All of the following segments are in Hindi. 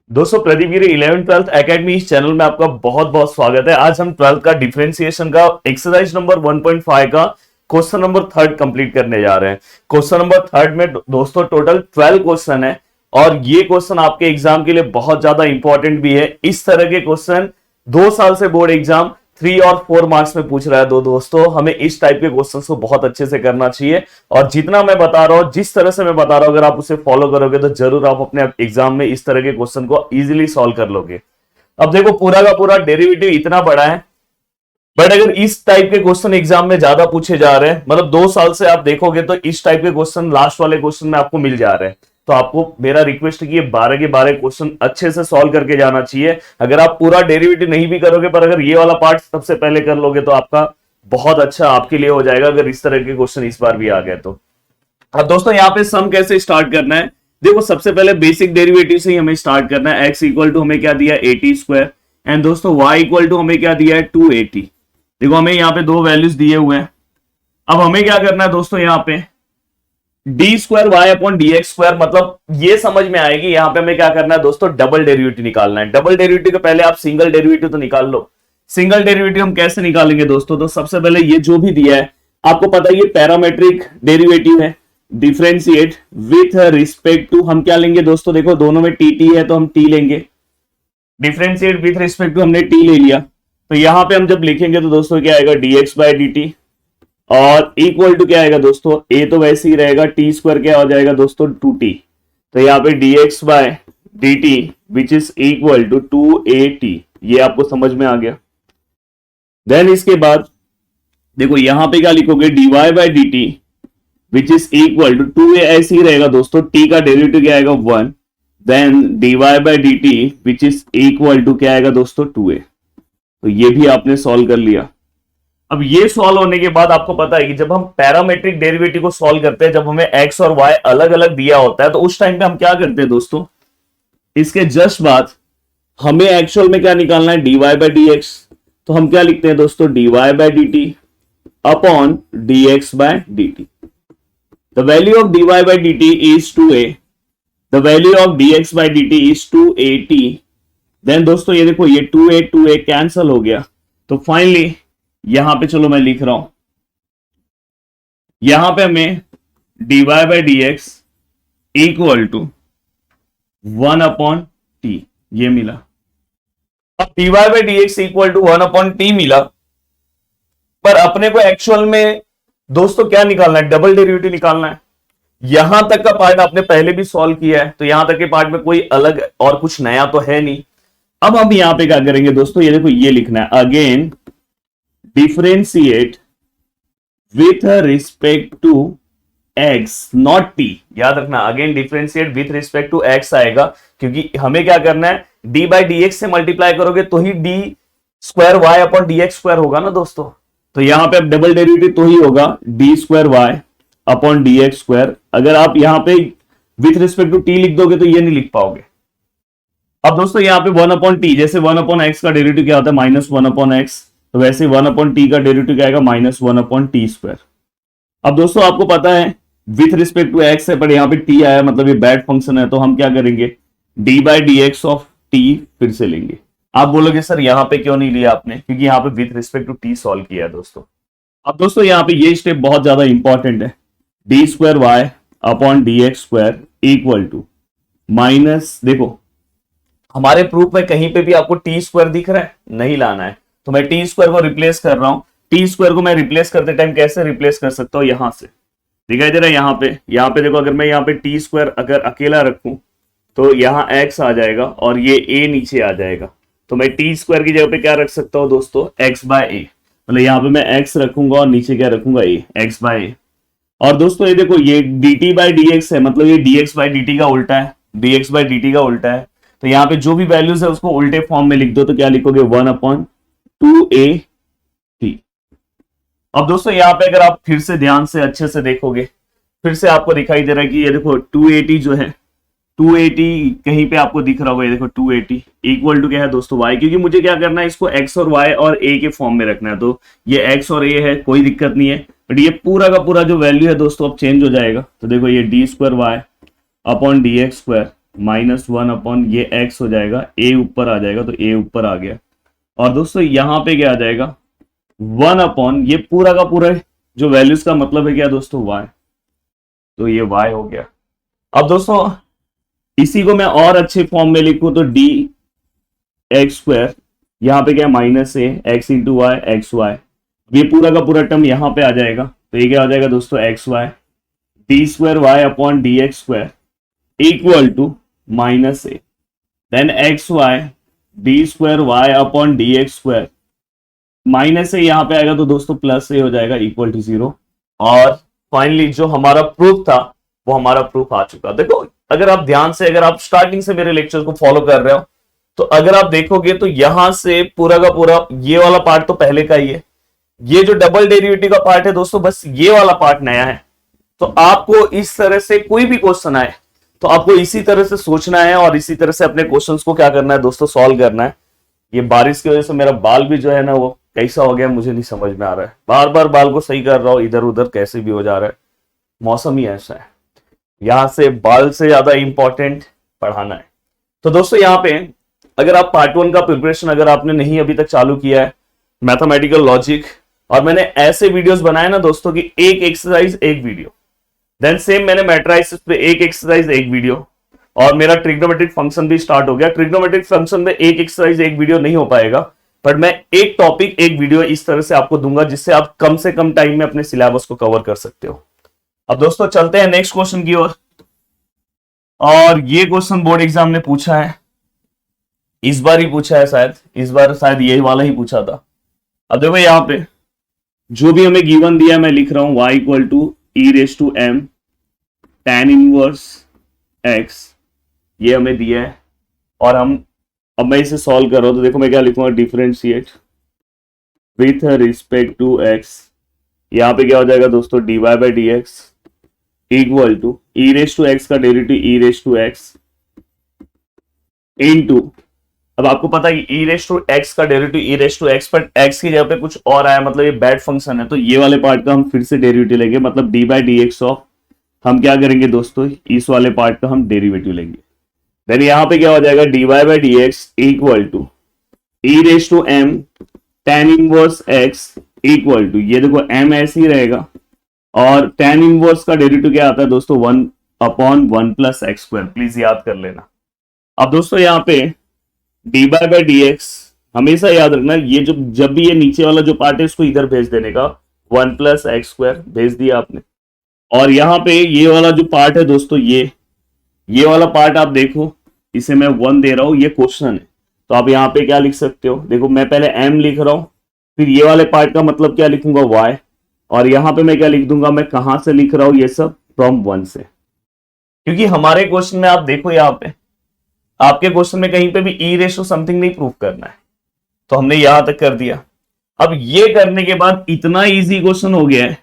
दोस्तों प्रदीप गिरी 11th-12th एकेडमी इस चैनल में आपका बहुत बहुत स्वागत है। आज हम 12th का डिफरेंशिएशन का एक्सरसाइज नंबर 1.5 का क्वेश्चन नंबर 3 कंप्लीट करने जा रहे हैं। क्वेश्चन नंबर 3 में दोस्तों टोटल 12 क्वेश्चन है और ये क्वेश्चन आपके एग्जाम के लिए बहुत ज्यादा इंपॉर्टेंट भी है। इस तरह के क्वेश्चन 2 साल से बोर्ड एग्जाम 3 और 4 मार्क्स में पूछ रहा है। दोस्तों हमें इस टाइप के क्वेश्चंस को बहुत अच्छे से करना चाहिए और जितना मैं बता रहा हूं, जिस तरह से मैं बता रहा हूं, अगर आप उसे फॉलो करोगे तो जरूर आप अपने एग्जाम में इस तरह के क्वेश्चन को इजीली सॉल्व कर लोगे। अब देखो पूरा का पूरा डेरिवेटिव इतना बड़ा है, बट अगर इस टाइप के क्वेश्चन एग्जाम में ज्यादा पूछे जा रहे हैं, मतलब 2 साल से आप देखोगे तो इस टाइप के क्वेश्चन लास्ट वाले क्वेश्चन में आपको मिल जा रहे हैं। तो आपको मेरा रिक्वेस्ट है कि ये 12 के 12 क्वेश्चन अच्छे से सॉल्व करके जाना चाहिए। अगर आप पूरा डेरिवेटिव नहीं भी करोगे, पर अगर ये वाला पार्ट सबसे पहले कर लोगे तो आपका बहुत अच्छा आपके लिए हो जाएगा, अगर इस तरह के क्वेश्चन इस बार भी आ गए तो। अब दोस्तों यहाँ पे सम कैसे स्टार्ट करना है, देखो सबसे पहले बेसिक डेरिवेटिव से ही हमें स्टार्ट करना है। x इक्वल टू हमें क्या दिया है 80 स्क्वायर एंड दोस्तों y इक्वल टू हमें क्या दिया है 280। देखो हमें यहाँ पे दो वैल्यूज दिए हुए हैं। अब हमें क्या करना है दोस्तों, यहाँ पे d square Y upon D x square, मतलब ये समझ में आएगी। यहाँ पे हमें क्या करना है दोस्तों, डबल डेरिवेटिव निकालना है। डबल डेरिवेटिव के पहले आप सिंगल डेरिवेटिव तो निकाल लो। सिंगल डेरिवेटिव हम कैसे निकालेंगे दोस्तों, तो सबसे पहले ये जो भी दिया है आपको पता है ये पैरामेट्रिक डेरिवेटिव है। डिफरेंशिएट विथ रिस्पेक्ट टू, हम क्या लेंगे दोस्तों, देखो दोनों में टी है तो हम टी लेंगे। डिफरेंशिएट विथ रिस्पेक्ट टू हमने टी ले लिया, तो यहां पे हम जब लिखेंगे तो दोस्तों क्या आएगा dx बाय dt और इक्वल टू क्या आएगा दोस्तों, a तो वैसे ही रहेगा, टी स्क्वायर क्या हो जाएगा दोस्तों 2t। तो यहाँ पे dx by dt which is equal to 2at। ये आपको समझ में आ गया। देन इसके बाद देखो यहां पे क्या लिखोगे, dy by dt which is equal to 2a, ऐसे ही रहेगा दोस्तों, t का डेरिवेटिव क्या आएगा 1। Then dy by dt which is equal to क्या आएगा दोस्तों 2a। तो ये भी आपने सॉल्व कर लिया। अब ये सॉल्व होने के बाद आपको पता है कि जब हम पैरामेट्रिक डेरिवेटिव को सॉल्व करते हैं, जब हमें x और y अलग अलग दिया होता है, तो उस टाइम पे हम क्या करते हैं दोस्तों, इसके जस्ट बाद हमें एक्चुअल में क्या निकालना है, dy बाय dx। तो हम क्या लिखते हैं दोस्तों, dy by dt upon dx by dt। The value of dy by dt is 2a, the value of dx by dt is 2at। Then दोस्तों ये देखो ये 2a कैंसल हो गया। तो फाइनली यहां पे चलो मैं लिख रहा हूं, यहां पे हमें dy by dx equal to 1 upon t ये मिला। अब dy by dx equal to 1 upon t मिला, पर अपने को एक्चुअल में दोस्तों क्या निकालना है, डबल डेरिवेटिव निकालना है। यहां तक का पार्ट आपने पहले भी सॉल्व किया है, तो यहां तक के पार्ट में कोई अलग और कुछ नया तो है नहीं। अब हम यहां पे क्या करेंगे दोस्तों, ये देखो ये लिखना है, again differentiate with respect to x not t। याद रखना again differentiate with respect to x आएगा, क्योंकि हमें क्या करना है, d बाई dx से मल्टीप्लाई करोगे तो ही d square y upon dx square होगा ना दोस्तों। तो यहां पे अब डबल डेरिवेटिव तो ही होगा d square y upon dx square. अगर आप यहां पे विथ रिस्पेक्ट टू t लिख दोगे तो ये नहीं लिख पाओगे। अब दोस्तों यहाँ पे 1 अपॉन टी, जैसे 1 अपॉन एक्स का डेरिवेटिव क्या होता है -1 अपॉन एक्स, तो वैसे 1 अपॉन टी का डेरिवेटिव क्या आएगा -1 अपॉन टी स्क्वायर। अब दोस्तों आपको पता है विथ रिस्पेक्ट टू एक्स है, पर यहाँ पे टी आया, मतलब ये बैड फंक्शन है, तो हम क्या करेंगे, D by D x of T फिर से लेंगे। आप बोलोगे सर यहाँ पे क्यों नहीं लिया आपने, क्योंकि यहाँ पे with respect to t solve किया है दोस्तों। अब दोस्तों यहाँ पे ये स्टेप बहुत ज्यादा इंपॉर्टेंट है, d square Y upon D x square equal to minus, देखो हमारे प्रूफ में कहीं पे भी आपको टी स्क्वायर दिख रहा है, नहीं लाना है, तो मैं टी स्क्वायर को रिप्लेस कर रहा हूं। टी स्क्वायर को मैं रिप्लेस करते टाइम कैसे रिप्लेस कर सकता हूं, यहां से दिखाई दे रहा है, यहाँ पे देखो, अगर मैं यहाँ पे टी स्क्वायर अगर अकेला रखूं तो यहाँ x आ जाएगा और ये a नीचे आ जाएगा। तो मैं टी स्क्वायर की जगह पे क्या रख सकता हूं दोस्तों, x बाय a, मतलब यहाँ पे मैं x रखूंगा और नीचे क्या रखूंगा a, x बाय a। और दोस्तों ये देखो ये dt बाय dx है, मतलब ये dx बाय dt का उल्टा है, dx बाय dt का उल्टा है। तो यहाँ पे जो भी वैल्यूज है उसको उल्टे फॉर्म में लिख दो, तो क्या लिखोगे 1 अपॉन 2at। अब दोस्तों यहाँ पे अगर आप फिर से ध्यान से अच्छे से देखोगे, फिर से आपको दिखाई दे रहा है कि ये देखो 280 जो है, 280 कहीं पे आपको दिख रहा होगा, ये देखो 280 इक्वल टू क्या है दोस्तों y, क्योंकि मुझे क्या करना है, इसको x और y और a के फॉर्म में रखना है। तो ये x और a है, कोई दिक्कत नहीं है, बट ये पूरा का पूरा जो वैल्यू है दोस्तों अब चेंज हो जाएगा। तो देखो ये d square Y upon D x square -1 upon ये x हो जाएगा, a ऊपर आ जाएगा तो a ऊपर आ गया। और दोस्तों यहां पे क्या आ जाएगा 1 अपॉन ये पूरा का पूरा जो वैल्यूज का मतलब है क्या दोस्तों y, तो ये y हो गया। अब दोस्तों इसी को मैं और अच्छे फॉर्म में लिखूं तो डी एक्स स्क्वायर, यहाँ पे क्या -a x into y x y, ये पूरा का पूरा टर्म यहाँ पे आ जाएगा तो ये क्या हो जाएगा दोस्तों x y, d square Y upon D x square equal to -a, then x y d square Y upon D x square, -a यहाँ पे आएगा तो दोस्तों +a हो जाएगा इक्वल टू 0। और फाइनली जो हमारा प्रूफ था वो हमारा प्रूफ आ चुका। देखो अगर आप ध्यान से, अगर आप स्टार्टिंग से मेरे लेक्चर को फॉलो कर रहे हो तो अगर आप देखोगे तो यहां से पूरा का पूरा ये वाला पार्ट तो पहले का ही है, ये जो डबल डेरिवेटिव का पार्ट है दोस्तों बस ये वाला पार्ट नया है। तो आपको इस तरह से कोई भी क्वेश्चन आए तो आपको इसी तरह से सोचना है और इसी तरह से अपने क्वेश्चंस को क्या करना है दोस्तों सॉल्व करना है। ये बारिश की वजह से मेरा बाल भी जो है ना वो कैसा हो गया मुझे नहीं समझ में आ रहा है, बार बार बाल को सही कर रहा हूं, इधर उधर कैसे भी हो जा रहा है, मौसम ही ऐसा है। यहां से बाल से ज्यादा इंपॉर्टेंट पढ़ाना है। तो दोस्तों यहाँ पे अगर आप पार्ट 1 का प्रिपरेशन अगर आपने नहीं अभी तक चालू किया है मैथमेटिकल लॉजिक, और मैंने ऐसे वीडियोस बनाए ना दोस्तों कि एक एक्सरसाइज एक वीडियो, देन सेम मैंने मैट्रिसेस पे एक एक्सरसाइज एक वीडियो, और मेरा ट्रिग्नोमेट्रिक फंक्शन भी स्टार्ट हो गया। ट्रिग्नोमेट्रिक फंक्शन में एक एक्सरसाइज एक वीडियो नहीं हो पाएगा, पर मैं एक टॉपिक एक वीडियो इस तरह से आपको दूंगा जिससे आप कम से कम टाइम में अपने सिलेबस को कवर कर सकते हो। अब दोस्तों चलते हैं नेक्स्ट क्वेश्चन की ओर, और ये क्वेश्चन बोर्ड एग्जाम ने पूछा है, इस बार ही पूछा है, शायद इस बार शायद यही वाला ही पूछा था। अब देखो यहाँ पे जो भी हमें गिवन दिया है मैं लिख रहा हूं y equal to E raise to m tan inverse x, ये हमें दिया है। और अब मैं इसे सॉल्व कर रहा हूं तो देखो मैं क्या लिखूंगा, differentiate with respect to x, यहाँ पे क्या हो जाएगा दोस्तों dy by D x equal to E raise to X का derivative E raise to X into, अब आपको पता है कि ई रेस टू एक्स का derivative E raise to X, पर एक्स की जगह पे कुछ और आया, मतलब ये बैड फंक्शन है, तो ये वाले पार्ट का हम फिर से डेरिवेटिव लेंगे, मतलब D by D x of, हम क्या करेंगे दोस्तों इस वाले पार्ट का हम डेरिवेटिव लेंगे। देन यहाँ पे क्या हो जाएगा d y by D x equal to E raise to m tan inverse x equal to, ये देखो m ऐसे ही रहेगा, और tan इनवर्स का डेरिवेटिव क्या आता है दोस्तों 1 upon 1 plus x square, please याद कर लेना। अब दोस्तों यहाँ पे D by by D x हमेशा याद रखना, ये जो जब भी ये नीचे वाला जो पार्ट है इसको इधर भेज देने का, 1 प्लस एक्स स्क्वायर भेज दिया आपने। और यहाँ पे ये वाला जो पार्ट है दोस्तों ये वाला पार्ट आप देखो, इसे मैं 1 दे रहा हूं, ये क्वेश्चन है तो आप यहाँ पे क्या लिख सकते हो, देखो मैं पहले m लिख रहा हूं, फिर ये वाले पार्ट का मतलब क्या लिखूंगा y, और यहाँ पे मैं क्या लिख दूंगा, मैं कहां से लिख रहा हूं ये सब फ्रॉम 1 से, क्योंकि हमारे क्वेश्चन में आप देखो यहाँ पे आपके क्वेश्चन में कहीं पे भी ई रेशो समथिंग नहीं प्रूफ करना है, तो हमने यहां तक कर दिया। अब ये करने के बाद इतना इजी क्वेश्चन हो गया है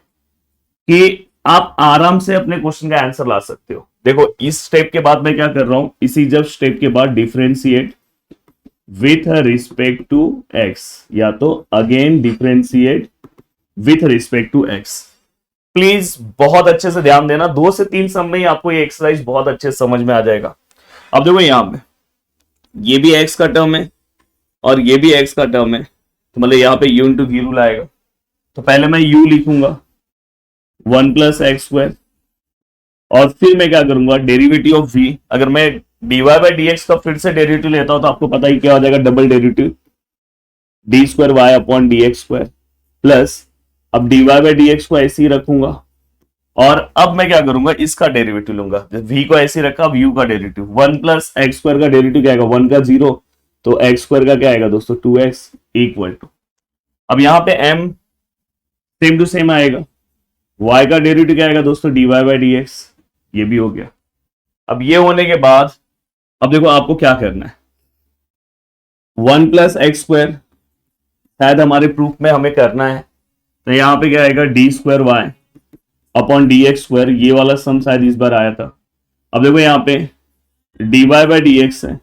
कि आप आराम से अपने क्वेश्चन का आंसर ला सकते हो। देखो इस स्टेप के बाद मैं क्या कर रहा हूं, इसी जब स्टेप के बाद differentiate with respect to x, या तो again differentiate with respect to x. Please बहुत अच्छे से ध्यान देना, 2 से 3 सम में ही आपको ये एक्सरसाइज बहुत अच्छे से समझ में आ जाएगा। अब देखो यहां पे ये भी x का टर्म है और ये भी x का टर्म है, तो मतलब यहाँ पे u इंटू वी रूल आएगा, तो पहले मैं u लिखूंगा 1 प्लस एक्स स्क्वायर, और फिर मैं क्या करूंगा डेरिवेटिव ऑफ v, अगर मैं dy बाई डी एक्स का फिर से डेरिवेटिव लेता हूं तो आपको पता ही क्या हो जाएगा, double derivative d square Y upon D x square, plus अब dy बाई डी एक्स को ऐसे ही रखूंगा, और अब मैं क्या करूंगा इसका डेरिवेटिव लूंगा, v को ऐसे रखा, अब u का डेरिवेटिव 1 प्लस एक्स स्क्वायर का डेरिवेटिव क्या आएगा 1 का 0, तो एक्स स्क्वायर का क्या आएगा दोस्तों 2x इक्वल टू, अब यहाँ पे m सेम टू सेम आएगा, y का डेरिवेटिव क्या आएगा दोस्तों dy बाई डी एक्स, ये भी हो गया। अब ये होने के बाद अब देखो आपको क्या करना है, 1 प्लस एक्स स्क्वायर शायद हमारे प्रूफ में हमें करना है, तो यहाँ पे क्या आएगा d square Y upon D x square, ये वाला सम शायद इस बार आया था। अब देखो यहाँ पे d y by D x है,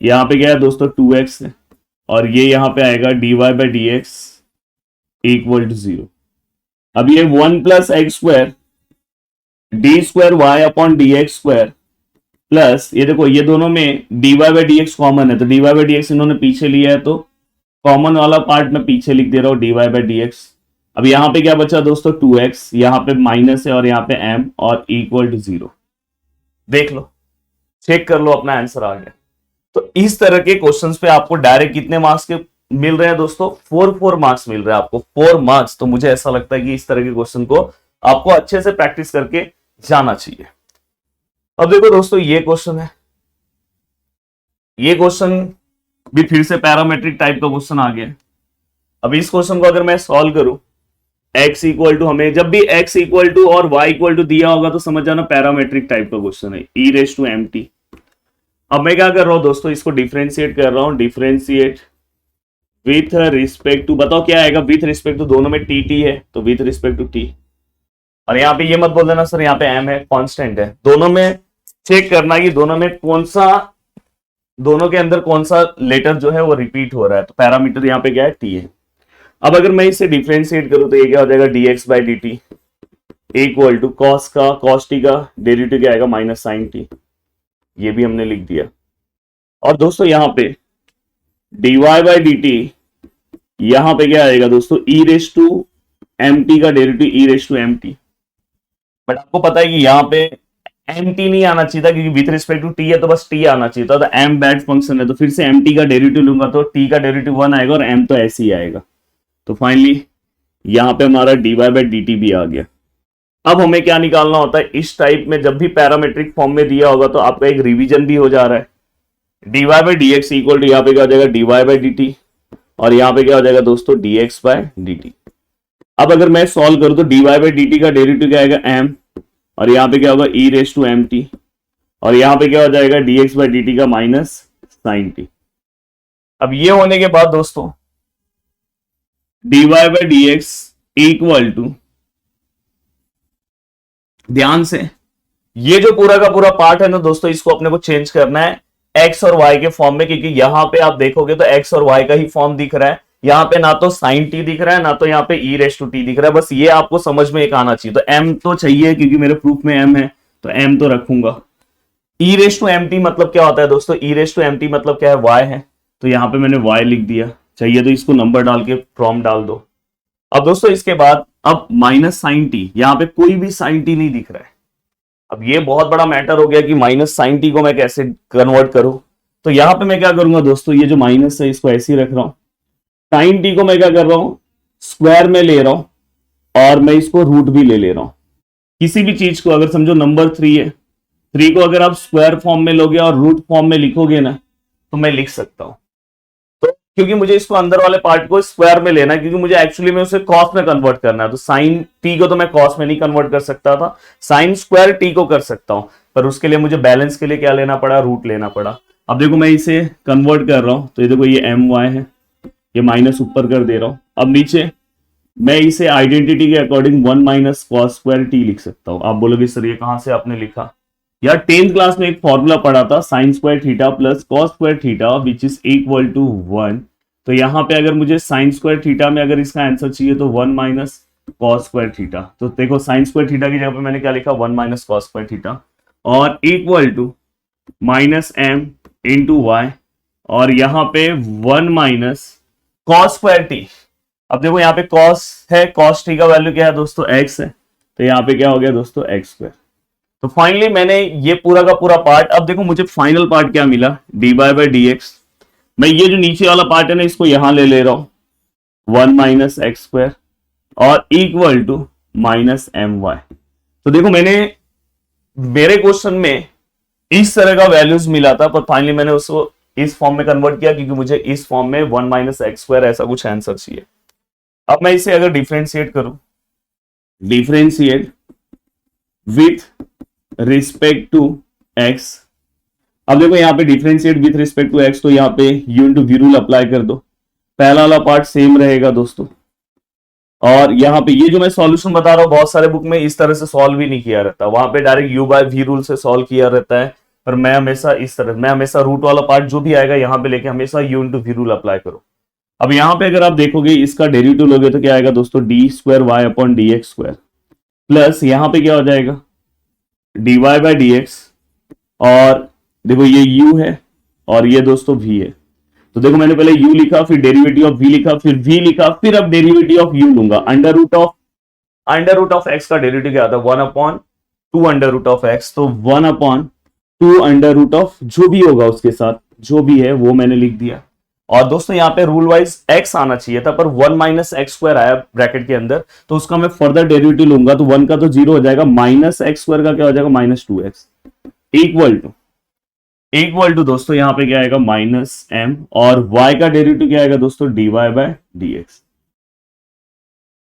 यहाँ पे क्या है दोस्तों 2x है, और ये यहाँ पे आएगा d y by D x equal to 0। अब ये 1 plus x square d square Y upon D x square, plus ये देखो ये दोनों में dy by D x common है, तो dy बाई डी एक्स इन्होंने पीछे लिया है, तो कॉमन वाला पार्ट मैं पीछे लिख दे रहा हूं dy बाई डी एक्स। अब यहाँ पे क्या बचा दोस्तों 2x, यहाँ पे माइनस है और यहाँ पे m और इक्वल टू 0। देख लो, चेक कर लो, अपना आंसर आ गया। तो इस तरह के क्वेश्चंस पे आपको डायरेक्ट कितने मार्क्स के मिल रहे हैं दोस्तों? 4 मार्क्स मिल रहे हैं आपको, 4 मार्क्स। तो मुझे ऐसा लगता है कि इस तरह के क्वेश्चन को आपको अच्छे से प्रैक्टिस करके जाना चाहिए। अब देखो दोस्तों ये क्वेश्चन है, ये क्वेश्चन भी फिर से पैरामेट्रिक टाइप का क्वेश्चन आ गया। अब इस क्वेश्चन को अगर मैं सॉल्व करूं, x इक्वल टू, हमें जब भी x इक्वल टू और y इक्वल टू दिया होगा तो समझ जाना पैरामेट्रिक टाइप का क्वेश्चन है, e रेज टू mt। अब मैं क्या कर रहा हूं दोस्तों, इसको डिफरेंशिएट कर रहा हूं, डिफरेंशिएट विथ रिस्पेक्ट टू, बताओ क्या आएगा विथ रिस्पेक्ट टू, दोनों में टी टी है तो विथ रिस्पेक्ट टू टी। और यहाँ पे ये मत बोल देना सर यहाँ पे m है, कांस्टेंट है। दोनों में चेक करना कि दोनों में कौन सा, दोनों के अंदर कौन सा लेटर जो है वो रिपीट हो रहा है, तो पैरामीटर यहाँ पे क्या है t है। अब अगर मैं इसे डिफरेंशिएट करूं तो ये क्या हो जाएगा dx by d t equal to cos का, कॉस टी का डेरिवेटिव क्या आएगा माइनस साइन टी, ये भी हमने लिख दिया। और दोस्तों यहाँ पे dy बाई डी टी, यहां पे क्या आएगा दोस्तों e raise to M T का derivative e raise to M T. But आपको पता है कि यहाँ पे एम टी नहीं आना चाहिए था, क्योंकि विथ रिस्पेक्ट टू टी है तो बस टी आना चाहिए था, तो एम बैड फंक्शन है, तो फिर से एम टी का डेरिवेटिव लूंगा तो टी का डेरिवेटिव 1 आएगा और एम तो ऐसे ही आएगा। तो फाइनली यहां पे हमारा dy बाई डी टी भी आ गया। अब हमें क्या निकालना होता है, इस टाइप में जब भी पैरामेट्रिक फॉर्म में दिया होगा तो आपका एक रिवीजन भी हो जा रहा है। dy by D x equal to यहाँ पे क्या हो जाएगा dy बाई डी टी, और यहाँ पे क्या हो जाएगा दोस्तों dx बाई डी टी। अब अगर मैं सॉल्व करूं तो dy बाई डी टी का डेरिवेटिव क्या आएगा m, और यहाँ पे क्या होगा e raise to M t, और यहाँ पे क्या हो जाएगा dx बाई डी टी का माइनस साइन टी। अब ये होने के बाद दोस्तों dy by D x equal to, ध्यान से ये जो पूरा का पूरा पार्ट है ना दोस्तों, इसको अपने को चेंज करना है x और y के फॉर्म में, क्योंकि यहां पे आप देखोगे तो x और y का ही फॉर्म दिख रहा है, यहाँ पे ना तो साइन टी दिख रहा है ना तो यहाँ पे e रेस टू टी दिख रहा है। बस ये आपको समझ में एक आना चाहिए। तो m तो चाहिए, क्योंकि मेरे प्रूफ में m है तो m तो रखूंगा। e raise to M t मतलब क्या होता है दोस्तों, e raise to M t मतलब क्या है, y है, तो यहाँ पे मैंने y लिख दिया। चाहिए तो इसको नंबर डाल के फॉर्म डाल दो। अब दोस्तों इसके बाद अब माइनस साइन टी, यहाँ पे कोई भी साइन टी नहीं दिख रहा है। अब ये बहुत बड़ा मैटर हो गया कि माइनस साइन टी को मैं कैसे कन्वर्ट करूं। तो यहां पे मैं क्या करूंगा दोस्तों, ये जो माइनस है इसको ऐसे ही रख रहा हूं, साइन टी को मैं क्या कर रहा हूं स्क्वायर में ले रहा हूं, और मैं इसको रूट भी ले रहा हूं। किसी भी चीज को अगर समझो नंबर 3 है, 3 को अगर आप स्क्वायर फॉर्म में लोगे और रूट फॉर्म में लिखोगे ना तो मैं लिख सकता हूं। तो क्योंकि मुझे इसको अंदर वाले पार्ट को स्क्वायर में लेना है, क्योंकि मुझे एक्चुअली में उसे कॉस में कन्वर्ट करना है, तो साइन टी को तो मैं कॉस में नहीं कन्वर्ट कर सकता था, साइन स्क्वायर टी को कर सकता हूं, पर उसके लिए मुझे बैलेंस के लिए क्या लेना पड़ा, रूट लेना पड़ा। अब देखो मैं इसे कन्वर्ट कर रहा हूं, तो ये देखो ये एम वाई है, ये माइनस ऊपर कर दे रहा हूं। अब नीचे मैं इसे आइडेंटिटी के according 1 minus cos square T लिख सकता हूं। आप बोलोगे सर ये कहां से आपने लिखा, यार 10th क्लास में एक फॉर्मूला पढ़ा था, sine square theta plus cos square theta which is equal to 1। तो यहां पे अगर मुझे साइन स्क्वायर थीटा में अगर इसका आंसर चाहिए तो 1 माइनस कॉस स्क्वायर थीटा। तो देखो साइन स्क्वायर थीटा की जगह पे मैंने क्या लिखा 1 माइनस कॉस स्क्वायर थीटा, और equal to minus m into y, और यहाँ पे 1 माइनस कॉस स्क्वायर टी। अब देखो यहाँ पे कॉस है, कॉस टी का वैल्यू क्या है दोस्तों x है, तो यहाँ पे क्या हो गया दोस्तों एक्स स्क्वायर। तो फाइनली मैंने ये पूरा का पूरा पार्ट, अब देखो मुझे फाइनल पार्ट क्या मिला dy बाई डी एक्स। मैं ये जो नीचे वाला पार्ट है ना इसको यहां ले रहा हूं 1 माइनस एक्स स्क्वायर और equal to minus m y. तो देखो मैंने मेरे क्वेश्चन में इस तरह का वैल्यूज मिला था, पर फाइनली मैंने उसको इस फॉर्म में कन्वर्ट किया, क्योंकि मुझे इस फॉर्म में 1 माइनस एक्स स्क्वायर ऐसा कुछ आंसर चाहिए। अब मैं इसे अगर डिफरेंशिएट करूं, differentiate with respect to x. अब देखो यहाँ पे differentiate with respect to x, तो यहाँ पे u into v rule apply कर दो, पहला वाला पार्ट सेम रहेगा दोस्तों। और यहाँ पे ये जो मैं सॉल्यूशन बता रहा हूँ बहुत सारे बुक में इस तरह से सॉल्व ही नहीं किया रहता, वहां पे direct u by v rule से सॉल्व किया रहता है, पर मैं हमेशा इस तरह, मैं हमेशा रूट वाला पार्ट जो भी आएगा यहाँ पे लेके हमेशा u into v rule apply करो। अब यहाँ पे अगर आप देखोगे इसका डेरिवेटिव लोगे तो क्या आएगा दोस्तों d square Y upon D x square, plus यहाँ पे क्या हो जाएगा dy बाई डी एक्स और देखो ये u है और ये दोस्तों v है। तो देखो मैंने पहले u लिखा, फिर डेरिवेटिव ऑफ v लिखा, फिर v लिखा, फिर अब डेरिवेटिव ऑफ u लूंगा। अंडर रूट ऑफ x का डेरिवेटिव क्या आता है? 1/2 अंडर रूट ऑफ x। तो 1/2 अंडर रूट ऑफ जो भी होगा उसके साथ जो भी है वो मैंने लिख दिया। और दोस्तों यहाँ पे रूल वाइज x आना चाहिए था, पर 1 माइनस एक्स स्क्वायर आया ब्रैकेट के अंदर, तो उसका मैं फर्दर डेरिवेटिव लूंगा। तो 1 का तो 0 हो जाएगा, माइनस एक्स स्क्वायर का क्या हो जाएगा? -2x इक्वल टू दोस्तों यहाँ पे क्या आएगा? -m, और y का डेरिवेटिव क्या आएगा दोस्तों? dy/dx।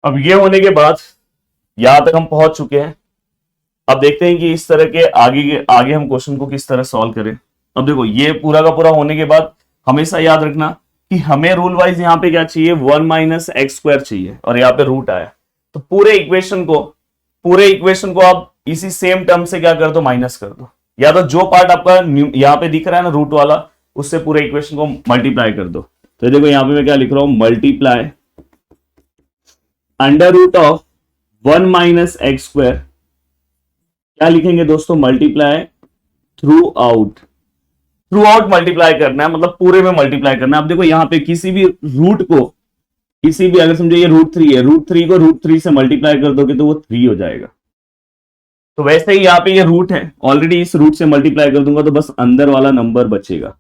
अब ये होने के बाद यहां तक हम पहुंच चुके हैं। अब देखते हैं कि इस तरह के आगे हम क्वेश्चन को किस तरह सॉल्व करें। अब देखो ये पूरा का पूरा होने के बाद हमेशा याद रखना कि हमें रूल वाइज यहाँ पे क्या चाहिए? 1 माइनस एक्स स्क्वायर चाहिए, और यहाँ पे रूट आया। तो पूरे इक्वेशन को आप इसी सेम टर्म से क्या कर दो? माइनस कर दो, या तो जो पार्ट आपका यहाँ पे दिख रहा है ना रूट वाला, उससे पूरे इक्वेशन को मल्टीप्लाई कर दो। तो देखो यहाँ पे मैं क्या लिख रहा हूं? Multiply under root of 1 minus x square, क्या लिखेंगे दोस्तों? मल्टीप्लाई थ्रू आउट मल्टीप्लाई करना है, मतलब पूरे में मल्टीप्लाई करना है। अब देखो यहाँ पे किसी भी रूट को, किसी भी, अगर समझो ये √3 है, √3 को √3 से मल्टीप्लाई कर दोगे तो वो 3 हो जाएगा। तो वैसे ही यहाँ पे ये रूट है, ऑलरेडी इस रूट से मल्टीप्लाई कर दूंगा तो बस अंदर वाला नंबर बचेगा।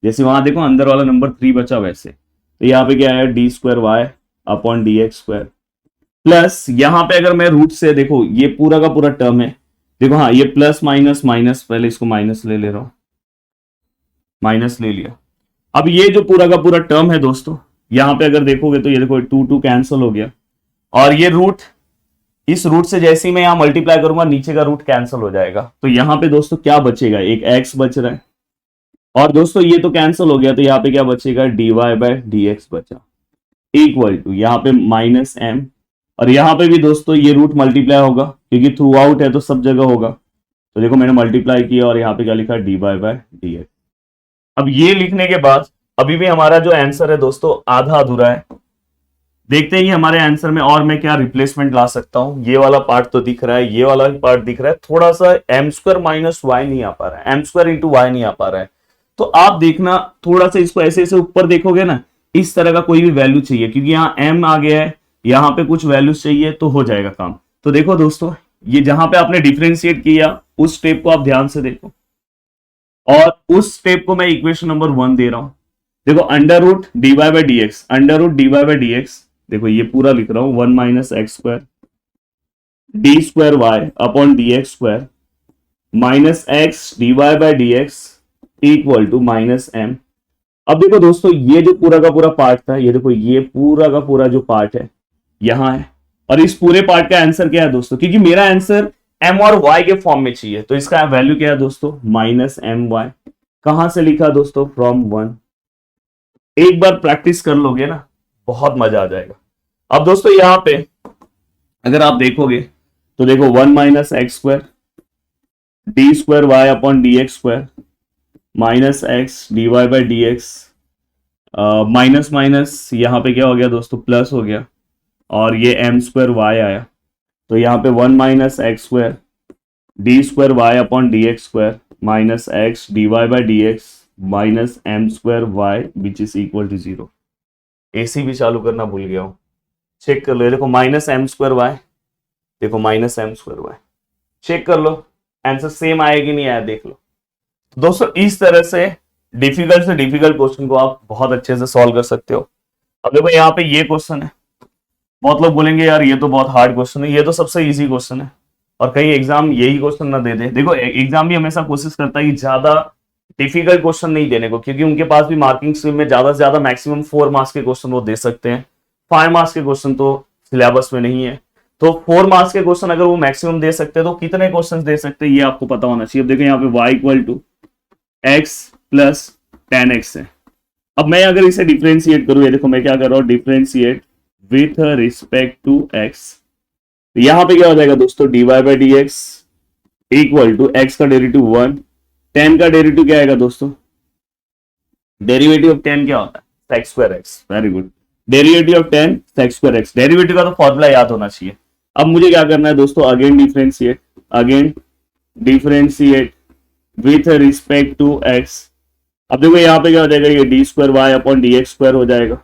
जैसे वहां देखो अंदर वाला नंबर 3 बचा, वैसे तो यहाँ पे क्या है? d²y/dx², प्लस यहाँ पे अगर मैं रूट से देखो ये पूरा का पूरा टर्म है, देखो हाँ ये प्लस माइनस माइनस, पहले इसको माइनस ले रहा हूं, माइनस ले लिया। अब ये जो पूरा का पूरा टर्म है दोस्तों, यहां पे अगर देखोगे तो ये देखो 2 कैंसिल हो गया, और ये रूट, इस रूट से जैसे ही मैं यहां मल्टीप्लाई करूंगा नीचे का रूट कैंसिल हो जाएगा। तो यहां पे दोस्तों क्या बचेगा? एक x बच रहा है, और दोस्तों ये तो कैंसिल हो गया, तो यहाँ पे क्या बचेगा? dy/dx बचा, इक्वल टू यहाँ पे -m, और यहाँ पे भी दोस्तों ये रूट मल्टीप्लाई होगा क्योंकि थ्रू आउट है तो सब जगह होगा। तो देखो मैंने मल्टीप्लाई किया और यहाँ पे क्या लिखा? dy/dx। अब ये लिखने के बाद अभी भी हमारा जो आंसर है दोस्तों आधा अधूरा है। देखते हैं हमारे आंसर में और मैं क्या रिप्लेसमेंट ला सकता हूं। ये वाला पार्ट तो दिख रहा है, ये वाला पार्ट दिख रहा है, थोड़ा सा m² माइनस y नहीं आ पा रहा है, m² इंटू y नहीं आ पा रहा है। तो आप देखना थोड़ा सा इसको ऐसे ऐसे ऊपर देखोगे ना, इस तरह का कोई भी वैल्यू चाहिए, क्योंकि यहाँ m आ गया है, यहाँ पे कुछ वैल्यूज चाहिए तो हो जाएगा काम। तो देखो दोस्तों ये जहां पे आपने डिफरेंशिएट किया उस स्टेप को आप ध्यान से देखो, और उस स्टेप को मैं इक्वेशन नंबर 1 दे रहा हूं। देखो अंडर रूट dy/dx, देखो ये पूरा लिख रहा हूं 1 minus x² d²y/dx² minus x dy/dx equal to -m। अब देखो दोस्तों ये जो पूरा का पूरा पार्ट था, ये देखो ये पूरा का पूरा जो पार्ट है यहां है, और इस पूरे पार्ट का आंसर क्या है दोस्तों? क्योंकि मेरा आंसर m और y के फॉर्म में चाहिए, तो इसका वैल्यू क्या है दोस्तों? -my। कहां से लिखा दोस्तों? फ्रॉम 1। एक बार प्रैक्टिस कर लोगे ना बहुत मजा आ जाएगा। अब दोस्तों यहां पे अगर आप देखोगे तो देखो 1 minus x² d²y/dx² minus x dy/dx, minus minus यहां पे क्या हो गया दोस्तों? प्लस हो गया, और ये m² y आया, तो यहाँ पे 1 minus x² d²y/dx² minus x dy/dx minus m² y which is equal to 0। AC भी चालू करना भूल गया हूं, चेक कर लो। देखो -m² y, देखो -m² y, चेक कर लो आंसर सेम आया कि नहीं आया, देख लो। दोस्तों इस तरह से डिफिकल्ट क्वेश्चन को आप बहुत अच्छे से सॉल्व कर सकते हो। अब देखो यहाँ पे ये क्वेश्चन है, बहुत लोग बोलेंगे यार ये तो बहुत हार्ड क्वेश्चन है, ये तो सबसे इजी क्वेश्चन है, और कहीं एग्जाम यही क्वेश्चन ना दे दे। देखो एग्जाम भी हमेशा कोशिश करता है कि ज्यादा डिफिकल्ट क्वेश्चन नहीं देने को, क्योंकि उनके पास भी मार्किंग स्कीम में ज्यादा से ज्यादा मैक्सिमम 4 मार्क्स के क्वेश्चन वो दे सकते हैं, 5 मार्क्स के क्वेश्चन तो सिलेबस में नहीं है। तो 4 मार्क्स के क्वेश्चन अगर वो मैक्सिमम दे सकते हैं तो कितने क्वेश्चन दे सकते हैं ये आपको पता होना चाहिए। अब देखो यहाँ पे y equal to x plus 10x है। अब मैं अगर इसे डिफरेंशिएट करूं, ये देखो मैं क्या कर रहा हूं? Differentiate with respect to x, तो यहां पे क्या हो जाएगा दोस्तों? dy/dx इक्वल टू x का डेरिवेटिव 1, 10 का डेरिवेटिव क्या आएगा दोस्तों? डेरिवेटिव ऑफ 10 क्या होता है? sec²x। Very good, derivative of 10 sec²x। Derivative का तो फॉर्मूला याद होना चाहिए। अब मुझे क्या करना है दोस्तों? Again differentiate with respect to x. अब देखो यहाँ पे क्या हो जाएगा, ये d square Y upon D x square हो जाएगा,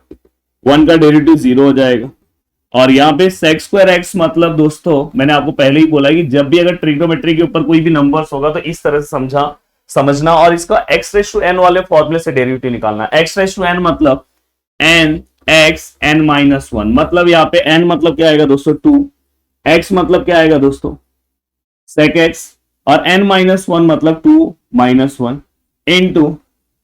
1 का डेरिवेटिव 0 हो जाएगा। और यहाँ पे सेक स्क्वायर एक्स मतलब दोस्तों मैंने आपको पहले ही बोला कि जब भी अगर ट्रिग्नोमेट्री के ऊपर कोई भी नंबर्स होगा तो इस तरह से समझना और इसका एक्स रेस टू एन वाले फॉर्मूले से डेरिवेटिव निकालना। एक्स रेस टू एन मतलब n x n minus one, मतलब यहाँ पे एन मतलब क्या आएगा दोस्तों 2, एक्स मतलब क्या आएगा दोस्तों सेक एक्स, और एन माइनस वन मतलब 2 minus one into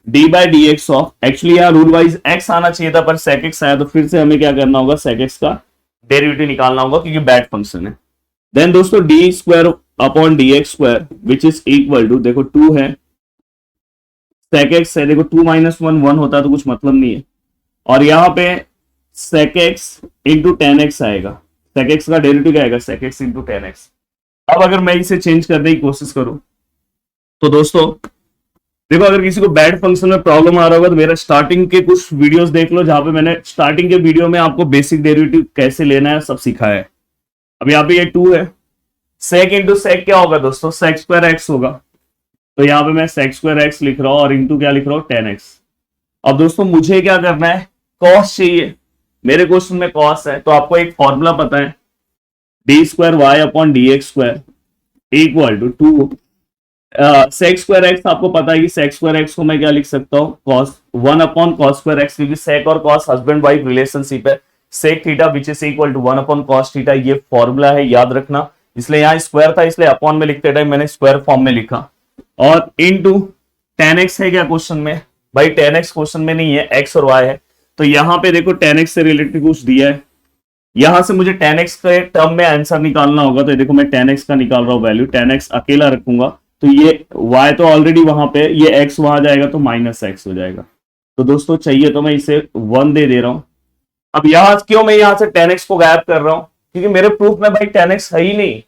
D by D x of, actually यहाँ रूल वाइज एक्स आना चाहिए था पर सेक एक्स आया, तो फिर से हमें क्या करना होगा, सेक एक्स का डेरिवेटिव निकालना होगा क्योंकि बैड फंक्शन है। देन दोस्तों d square upon D x square which is equal to, देखो 2 है सेक एक्स है, देखो 2 माइनस वन 1 होता है तो कुछ मतलब नहीं है, और यहाँ पे sec x into tan x आएगा, सेक एक्स का डेरिवेटिव क्या आएगा sec x into tan x. अब अगर मैं इसे चेंज करने की कोशिश करूं तो दोस्तों देखो, अगर किसी को बैड फंक्शन में प्रॉब्लम आ रहा होगा तो मेरा स्टार्टिंग के कुछ वीडियोस देख लो जहां पे मैंने स्टार्टिंग के वीडियो में आपको बेसिक डेरिवेटिव कैसे लेना है सब सिखाया है। अब यहाँ पे ये 2 है, सेक इंटू सेक क्या होगा दोस्तों, सेक स्क्वायर एक्स होगा, तो यहाँ पे मैं सेक स्क्वायर एक्स लिख रहा हूं और इंटू क्या लिख रहा हूं टेन एक्स। अब दोस्तों मुझे क्या करना है, कॉस चाहिए, मेरे क्वेश्चन में कॉस है, तो आपको एक फॉर्मूला पता है d square Y upon D x square equal to 2 sec square x. आपको पता है कि सेक स्क्वायर एक्स को मैं क्या लिख सकता हूँ, cos 1 upon cos square x, क्योंकि सेक और कॉस हस्बैंड वाइफ रिलेशनशिप है, sec theta which is equal to 1 upon cos theta, ये फॉर्मूला है याद रखना। इसलिए यहाँ स्क्वायर था इसलिए अपॉन में लिखते टाइम मैंने स्क्वायर फॉर्म में लिखा, और इनटू टेन एक्स है क्या क्वेश्चन में, भाई टेन एक्स क्वेश्चन में नहीं है, एक्स और वाई है, तो यहाँ पे देखो टेन एक्स से रिलेटेड कुछ दिया है, यहां से मुझे टेन एक्स के टर्म में आंसर निकालना होगा, तो देखो मैं टेन एक्स का निकाल रहा हूं वैल्यू, टेन एक्स अकेला रखूंगा तो ये y तो ऑलरेडी वहां पे, ये x वहां जाएगा तो माइनस एक्स हो जाएगा, तो दोस्तों चाहिए तो मैं इसे 1 दे रहा हूं। अब यहां क्यों मैं यहां से 10x को गायब कर रहा हूं, क्योंकि मेरे प्रूफ में भाई 10x है ही नहीं,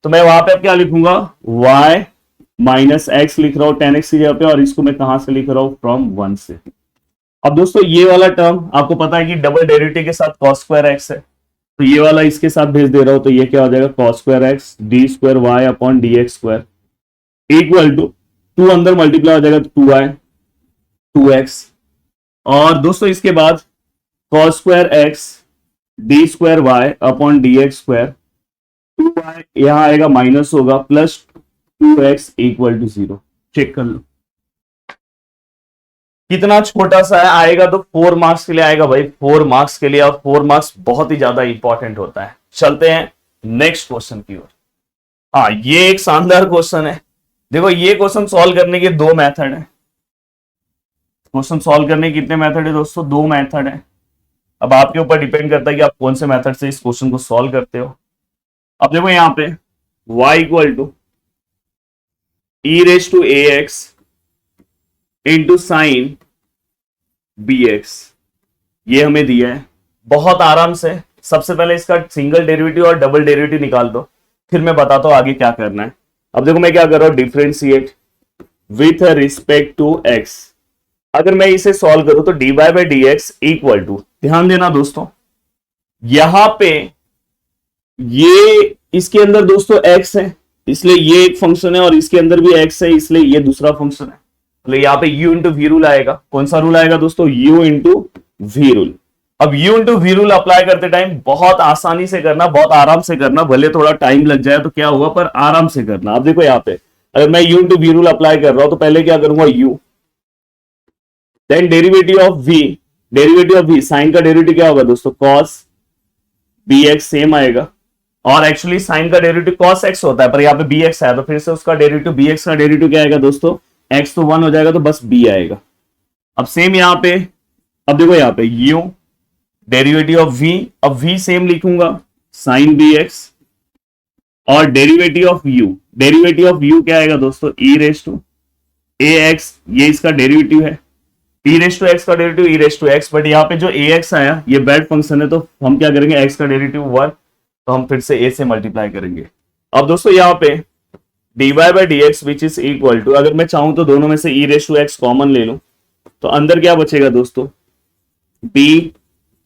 तो मैं वहां पे अब क्या लिखूंगा y माइनस एक्स लिख रहा हूं 10x की जगह पे, और इसको मैं कहां से लिख रहा हूं फ्रॉम 1 से। अब दोस्तों ये वाला टर्म आपको पता है कि डबल डेरिवेटिव के साथ cos स्क्वायर एक्स है, तो ये वाला इसके साथ भेज दे रहा हूं, तो ये क्या हो जाएगा cos square x d square Y upon D x square equal to 2 अंदर मल्टीप्लाई हो जाएगा तो 2y 2x, और दोस्तों इसके बाद cos square x d square Y upon D x square, 2y यहां आएगा माइनस होगा plus 2x equal to 0। Check कर लो कितना छोटा सा है, आएगा तो 4 मार्क्स के लिए आएगा भाई, 4 मार्क्स के लिए, और 4 मार्क्स बहुत ही ज्यादा इंपॉर्टेंट होता है। चलते हैं नेक्स्ट क्वेश्चन की ओर। हाँ ये एक शानदार क्वेश्चन है, देखो ये क्वेश्चन सॉल्व करने के 2 मेथड है, क्वेश्चन सॉल्व करने के कितने मेथड है दोस्तों, 2 मेथड है। अब आपके ऊपर डिपेंड करता है कि आप कौन से मेथड से इस क्वेश्चन को सॉल्व करते हो। अब देखो यहां पे y equal to e raise to a x into sine B x, ये हमें दिया है बहुत आराम से। सबसे पहले इसका सिंगल डेरिवेटिव और डबल डेरिवेटिव निकाल दो, फिर मैं बताता हूं आगे क्या करना है। अब देखो मैं क्या कर रहा हूं, differentiate with respect to x. अगर मैं इसे सॉल्व करूं तो d y by D x equal to, ध्यान देना दोस्तों यहां पे ये इसके अंदर दोस्तों x है इसलिए ये एक फंक्शन है, और इसके अंदर भी x है इसलिए ये दूसरा फंक्शन है, तो यहाँ पे u इंटू वी रूल आएगा। कौन सा रूल आएगा दोस्तों, u इंटू वी रूल। अब u into v rule apply करते टाइम बहुत आसानी से करना, बहुत आराम से करना, भले थोड़ा टाइम लग जाए तो क्या होगा पर आराम से करना। अब देखो यहाँ पे अगर मैं u into v rule apply कर रहा हूं तो पहले क्या करूंगा u, then derivative of v, derivative of v, sine का डेरिवेटिव क्या होगा दोस्तों cos bx सेम आएगा, और एक्चुअली साइन का डेरिवेटिव cos x होता है पर यहाँ पे bx है, तो फिर से उसका डेरिवेटिव bx का डेरिवेटिव क्या आएगा दोस्तों, x तो 1 हो जाएगा तो बस b आएगा। अब सेम यहाँ पे, अब देखो यहाँ पे u डेरिवेटिव ऑफ v, अब v सेम लिखूंगा साइन bx, और derivative of u, derivative of u क्या आएगा दोस्तों e रेस टू ax, ये इसका डेरिवेटिव है, e रेस टू x का derivative e raise to x, but यहाँ पे जो ax आया ये बैड फंक्शन है तो हम क्या करेंगे x का डेरिवेटिव 1, तो हम फिर से a से मल्टीप्लाई करेंगे। अब दोस्तों यहाँ पे dy by D x which is equal to, अगर मैं चाहूं तो दोनों में से e raise to x common ले लूं तो अंदर क्या बचेगा दोस्तों b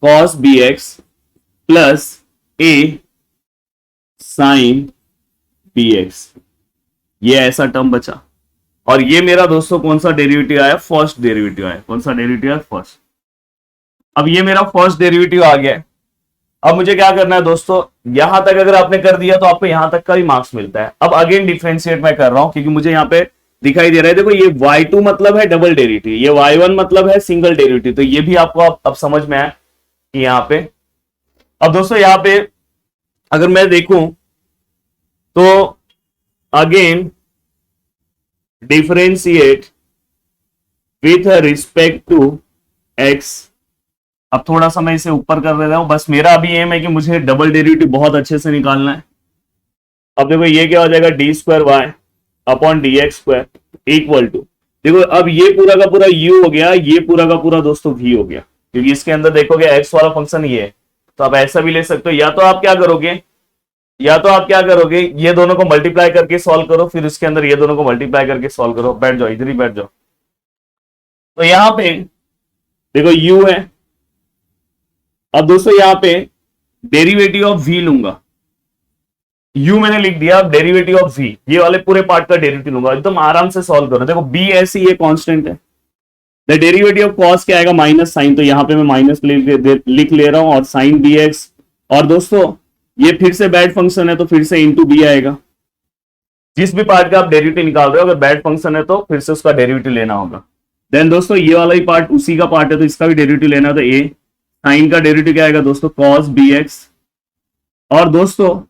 cos bx plus a sin bx, ये ऐसा टर्म बचा। और ये मेरा दोस्तों कौन सा डेरिवेटिव आया, फर्स्ट डेरिवेटिव आया। कौन सा डेरिवेटिव है, फर्स्ट। अब ये मेरा फर्स्ट डेरिवेटिव आ गया है। अब मुझे क्या करना है दोस्तों, यहां तक अगर आपने कर दिया तो आपको यहां तक का ही मार्क्स मिलता है। अब अगेन डिफरेंशिएट मैं कर रहा हूं क्योंकि मुझे यहां पे दिखाई दे रहा है, देखो ये y2 मतलब है डबल डेरिवेटिव, ये y1 मतलब है सिंगल डेरिवेटिव, तो ये भी आपको अब समझ में आया कि यहां पे। अब दोस्तों यहां पे अगर मैं देखूं तो again differentiate with respect to x। अब थोड़ा सा मैं इसे ऊपर कर देता हूं, बस मेरा अभी एम है कि मुझे डबल डेरिवेटिव बहुत अच्छे से निकालना है। अब देखो ये क्या हो जाएगा, d square Y upon D x square equal to, देखो अब ये पूरा का पूरा u हो गया, ये पूरा का पूरा दोस्तों v हो गया, क्योंकि इसके अंदर देखोगे x वाला फंक्शन ये है, तो आप ऐसा भी ले सकते हो। या तो आप क्या करोगे, ये दोनों को मल्टीप्लाई करके सॉल्व करो, फिर उसके अंदर ये दोनों को मल्टीप्लाई करके सॉल्व करो। बैठ जाओ, इधर ही बैठ जाओ। तो यहां पे देखो u है। अब दोस्तों यहां पे डेरिवेटिव ऑफ v लूंगा, u मैंने लिख दिया, अब डेरिवेटिव ऑफ v, ये वाले पूरे पार्ट का डेरिवेटिव लूंगा, एकदम आराम से सॉल्व करो। देखो b ऐसी ये कांस्टेंट है, द डेरिवेटिव ऑफ कॉस क्या आएगा, माइनस साइन, तो यहां पे मैं माइनस लिख ले रहा हूं, और साइन dx। और दोस्तों ये फिर से बैड फंक्शन है तो फिर से इंटू बी आएगा। जिस भी पार्ट का आप डेरिवेटिव निकाल रहे हो, अगर बैड फंक्शन है तो फिर से उसका डेरिवेटिव लेना होगा। देन दोस्तों ये वाला ही पार्ट उसी का पार्ट है, तो इसका भी डेरिवेटिव लेना है, तो ए साइन का डेरिवेटिव क्या आएगा दोस्तों, कॉस bx, और दोस्तों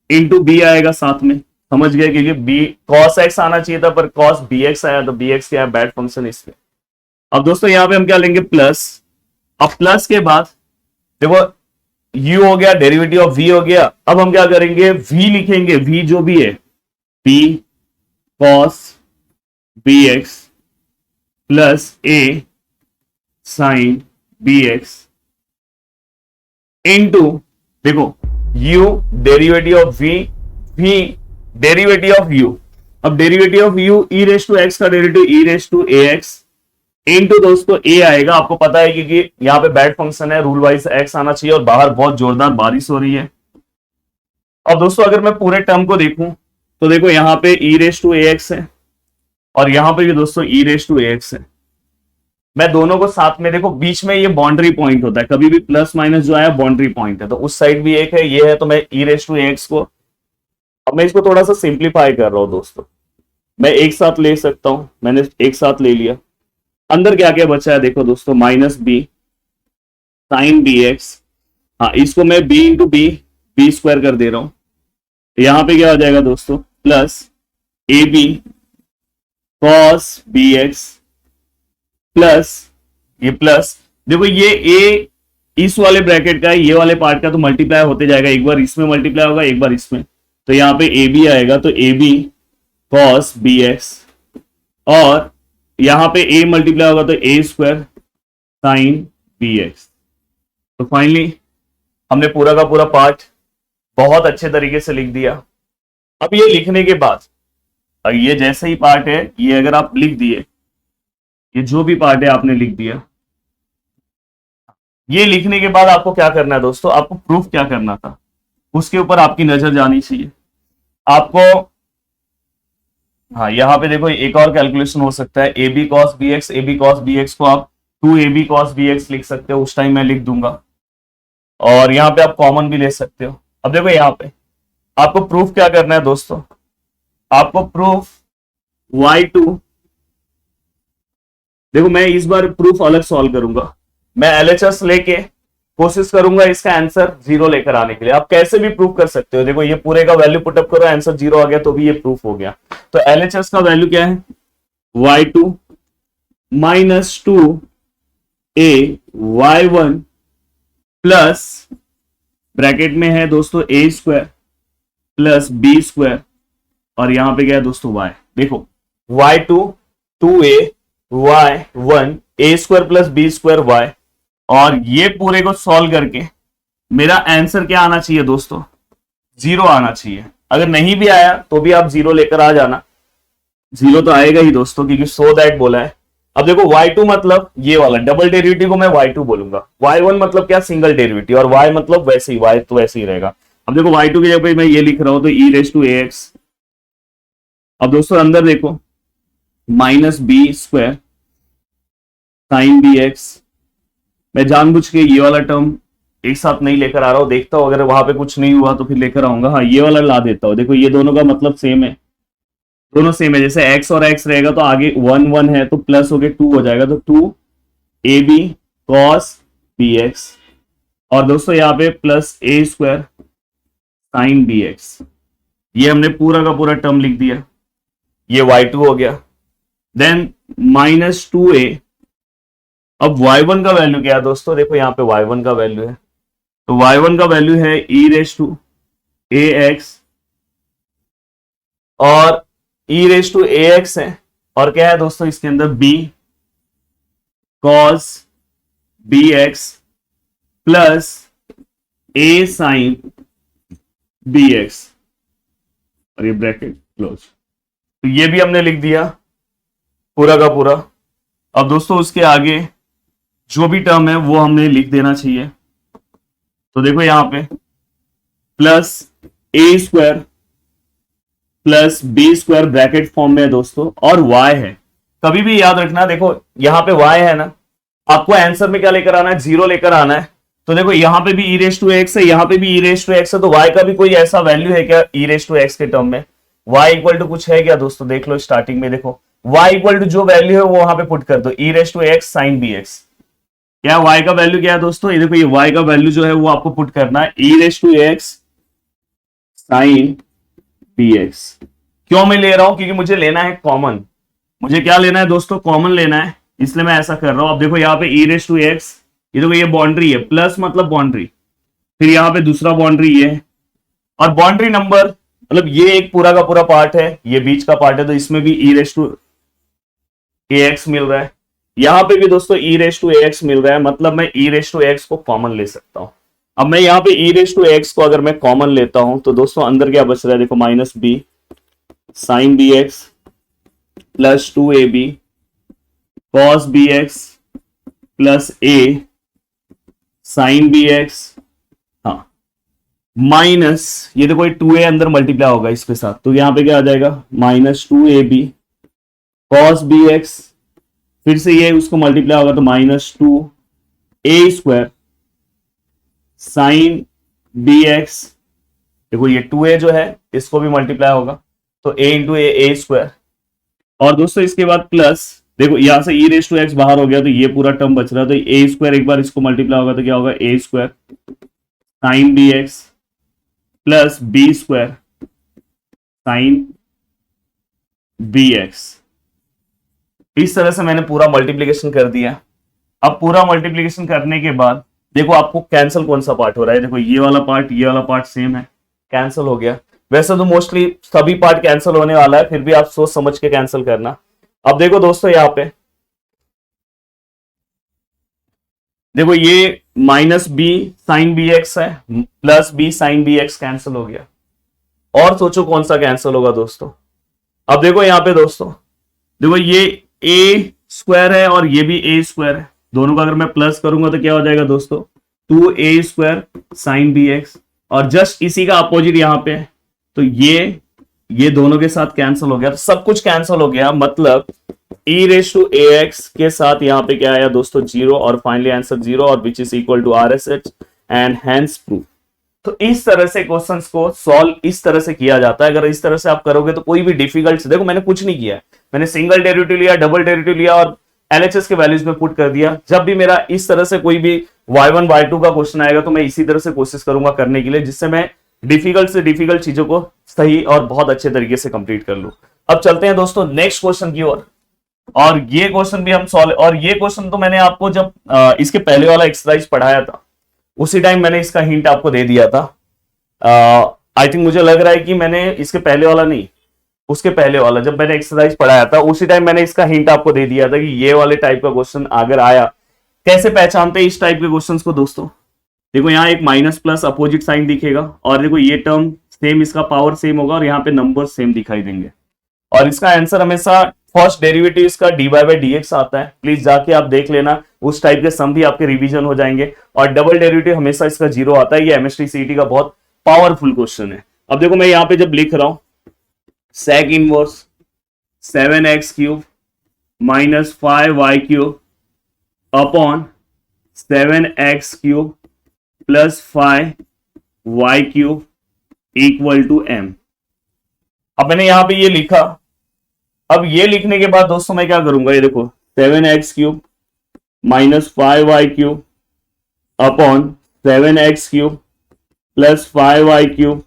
इंटू बी आएगा साथ में, समझ गए, क्योंकि बी कॉस x आना चाहिए था पर कॉस bx आया, तो bx क्या है, बैड फंक्शन इसमें। अब दोस्तों यहां पे हम क्या लेंगे, प्लस। अब प्लस के बाद देखो u हो गया, डेरिवेटिव ऑफ v हो गया। अब हम क्या करेंगे, v लिखेंगे, v जो भी है p cos bx plus a sin bx into, देखो u derivative of v, v derivative of u। अब derivative of u e raise to x का derivative e raise to ax into दोस्तों a आएगा। आपको पता है क्योंकि यहाँ पे बैड फंक्शन है, रूल वाइज x आना चाहिए, और बाहर बहुत जोरदार बारिश हो रही है। अब दोस्तों अगर मैं पूरे टर्म को देखूं तो देखो यहाँ पे e रेस टू ax है, और यहां पे भी दोस्तों e रेस टू ax है। मैं दोनों को साथ में, देखो बीच में ये बाउंड्री पॉइंट होता है, कभी भी प्लस माइनस जो आया बाउंड्री पॉइंट है, तो उस साइड भी एक है, ये है, तो मैं e रेस टू ax को, अब मैं इसको थोड़ा सा सिंप्लीफाई कर रहा हूं दोस्तों, मैं एक साथ ले सकता हूं, मैंने एक साथ ले लिया। अंदर क्या क्या बचा है देखो दोस्तों, minus B sine B x, हाँ इसको मैं b इंटू बी स्क्वायर कर दे रहा हूं, यहां पे क्या हो जाएगा दोस्तों, plus a b cos b x plus ये प्लस, देखो ये a इस वाले ब्रैकेट का है, ये वाले पार्ट का, तो मल्टीप्लाई होते जाएगा, एक बार इसमें मल्टीप्लाई होगा, एक बार इसमें, तो यहाँ पे ए बी आएगा, तो a b cos b x, और यहां पे a मल्टीप्लाई होगा तो a square sine B x. तो फाइनली हमने पूरा का पूरा पार्ट बहुत अच्छे तरीके से लिख दिया। अब ये लिखने के बाद, ये जैसे ही पार्ट है, ये अगर आप लिख दिए, ये जो भी पार्ट है आपने लिख दिया, ये लिखने के बाद आपको क्या करना है दोस्तों, आपको प्रूफ क्या करना था उसके ऊपर आपकी नजर जानी चाहिए आपको। हाँ यहाँ पे देखो एक और कैलकुलेशन हो सकता है, a b cos b x को आप 2ab cos bx लिख सकते हो, उस टाइम मैं लिख दूंगा, और यहाँ पे आप कॉमन भी ले सकते हो। अब देखो यहाँ पे आपको प्रूफ क्या करना है दोस्तों, आपको प्रूफ y2, देखो मैं इस बार प्रूफ अलग सॉल्व करूंगा, मैं LHS लेके कोशिश करूंगा इसका आंसर 0 लेकर आने के लिए। आप कैसे भी प्रूफ कर सकते हो, देखो ये पूरे का वैल्यू पुटअप करो, आंसर 0 आ गया तो भी ये प्रूफ हो गया। तो LHS का वैल्यू क्या है, y2 minus 2a y1 plus bracket में है दोस्तों a square plus b square, और यहां पे क्या है दोस्तों y। देखो y2 2a y1 a square plus b square y, और ये पूरे को सॉल्व करके मेरा आंसर क्या आना चाहिए दोस्तों, 0 आना चाहिए। अगर नहीं भी आया तो भी आप 0 लेकर आ जाना, 0 तो आएगा ही दोस्तों, क्योंकि सो दैट बोला है। अब देखो y2 मतलब ये वाला डबल डेरिवेटिव को मैं y2 बोलूंगा, y1 मतलब क्या, सिंगल डेरिवेटिव, और y मतलब वैसे ही, y तो वैसे ही रहेगा। अब देखो y2 की जगह पे मैं ये लिख रहा हूं तो e रेस टू ax। अब दोस्तों अंदर देखो minus b square sine B x. मैं जानबूझ के ये वाला टर्म एक साथ नहीं लेकर आ रहा हूं, देखता हूं अगर वहां पे कुछ नहीं हुआ तो फिर लेकर आऊंगा। हाँ, ये वाला ला देता हूं। देखो ये दोनों का मतलब सेम है, दोनों सेम है। जैसे x और x रहेगा तो आगे 1 1 है तो प्लस हो गया 2 हो जाएगा, तो 2ab cos bx। और दोस्तों यहाँ पे plus a square sign bx। ये हमने पूरा का पूरा टर्म लिख दिया, ये y2 हो गया। Then minus 2a। अब y1 का वैल्यू क्या है दोस्तों, देखो यहाँ पे y1 का वैल्यू है, तो y1 का वैल्यू है e रेस टू ax, और e रेस टू ax है, और क्या है दोस्तों इसके अंदर b cos bx plus a sin bx, और ये ब्रैकेट क्लोज। तो ये भी हमने लिख दिया पूरा का पूरा। अब दोस्तों उसके आगे जो भी टर्म है वो हमने लिख देना चाहिए। तो देखो यहां पे plus a square plus b square bracket form में है दोस्तों, और y है। कभी भी याद रखना, देखो यहां पे y है ना, आपको आंसर में क्या लेकर आना है, 0 लेकर आना है। तो देखो यहां पे भी e रेस टू एक्स है, यहां पे भी e रेस टू एक्स है, तो y का भी कोई ऐसा वैल्यू है क्या e रेस टू एक्स के टर्म में? y इक्वल टू कुछ है क्या दोस्तों, देख लो स्टार्टिंग में। देखो y इक्वल टू जो वैल्यू है वो वहां पे पुट कर दो, e raise to x sine B x. क्या y का वैल्यू क्या है दोस्तों, ये देखो ये y का वैल्यू जो है वो आपको पुट करना है e raise to x sine B x. क्यों मैं ले रहा हूं, क्योंकि मुझे लेना है कॉमन। मुझे क्या लेना है दोस्तों, कॉमन लेना है, इसलिए मैं ऐसा कर रहा हूं। अब देखो यहाँ पे e रेस टू एक्स, ये देखो ये बाउंड्री है, प्लस मतलब बाउंड्री, फिर यहाँ पे दूसरा बाउंड्री ये, और बाउंड्री नंबर मतलब ये एक पूरा का पूरा पार्ट है, ये बीच का पार्ट है, तो इसमें भी e रेस टू ax मिल रहा है। यहां पे भी दोस्तों e रेस टू ax मिल रहा है, मतलब मैं e रेस टू x को कॉमन ले सकता हूं। अब मैं यहाँ पे e रेस टू x को अगर मैं कॉमन लेता हूं तो दोस्तों अंदर क्या बच रहा है, देखो minus b sine B x plus 2ab cos bx plus a sine bx, हाँ माइनस ये देखो ये 2a अंदर मल्टीप्लाई होगा इसके साथ, तो यहां पे क्या आ जाएगा माइनस 2ab cos bx, फिर से ये उसको मल्टीप्लाई होगा तो minus 2a square sign bx। देखो ये 2a जो है इसको भी मल्टीप्लाई होगा तो a इंटू ए स्क्वायर, और दोस्तों इसके बाद प्लस देखो यहां से e रेस टू एक्स बाहर हो गया तो ये पूरा टर्म बच रहा है, तो a स्क्वायर एक बार इसको मल्टीप्लाई होगा तो क्या होगा a square sine B x plus b square sine B x. इस तरह से मैंने पूरा मल्टीप्लीकेशन कर दिया। अब पूरा मल्टीप्लीकेशन करने के बाद देखो आपको कैंसिल कौन सा पार्ट हो रहा है, देखो ये वाला पार्ट सेम है, कैंसिल हो गया। वैसे तो मोस्टली सभी पार्ट कैंसिल होने वाला है, फिर भी आप सोच समझ के कैंसिल करना। अब देखो दोस्तों यहाँ पे देखो ये minus B sine B X है plus B sine B X cancel हो गया, और सोचो कौन सा कैंसिल होगा दोस्तों। अब देखो यहाँ पे दोस्तों देखो ये a स्क्वायर है और ये भी a स्क्वायर है, दोनों का अगर मैं प्लस करूंगा तो क्या हो जाएगा दोस्तों 2a square sine B x, और जस्ट इसी का अपोजिट यहाँ पे है, तो ये दोनों के साथ कैंसिल हो गया, तो सब कुछ कैंसिल हो गया, मतलब e रेस टू ax के साथ यहाँ पे क्या आया दोस्तों 0, और फाइनली आंसर 0, और which is equal to RSH and hence proof. तो इस तरह से क्वेश्चंस को सॉल्व इस तरह से किया जाता है। अगर इस तरह से आप करोगे तो कोई भी डिफिकल्ट, देखो मैंने कुछ नहीं किया, मैंने सिंगल डेरिवेटिव लिया, डबल डेरिवेटिव लिया और LHS के वैल्यूज में पुट कर दिया। जब भी मेरा इस तरह से कोई भी y1 y2 का क्वेश्चन आएगा तो मैं इसी तरह से कोशिश करूंगा करने के लिए, जिससे मैं डिफिकल्ट से डिफिकल्ट चीजों को सही और बहुत अच्छे तरीके से कंप्लीट कर लूं। अब चलते हैं दोस्तों नेक्स्ट क्वेश्चन की ओर, और ये क्वेश्चन भी हम सॉल्व, और ये क्वेश्चन तो मैंने आपको जब इसके पहले वाला एक्सरसाइज पढ़ाया था उसी टाइम मैंने इसका हिंट आपको दे दिया था। आई थिंक मुझे लग रहा है कि मैंने इसके पहले वाला नहीं, उसके पहले वाला जब मैंने एक्सरसाइज पढ़ाया था उसी टाइम मैंने इसका हिंट आपको दे दिया था कि ये वाले टाइप का क्वेश्चन अगर आया, कैसे पहचानते हैं इस टाइप के क्वेश्चंस को दोस्तों। देखो यहाँ एक माइनस प्लस अपोजिट साइन दिखेगा, और देखो ये टर्म सेम, इसका पावर सेम होगा, और यहाँ पे नंबर सेम दिखाई देंगे, और इसका आंसर हमेशा फर्स्ट डेरिवेटिव इसका dy बाई dx आता है। प्लीज जाके आप देख लेना, उस टाइप के सम भी आपके रिवीजन हो जाएंगे, और डबल डेरिवेटिव हमेशा इसका 0 आता है। ये MST CET का बहुत पावरफुल क्वेश्चन है। अब देखो मैं यहाँ पे जब लिख रहा हूं sec inverse 7x cube minus 5y³ upon 7x³ plus 5y³ equal to m। अब मैंने यहां पे ये लिखा। अब ये लिखने के बाद दोस्तों मैं क्या करूंगा, ये देखो 7x³ minus 5y³ upon 7x³ plus 5y³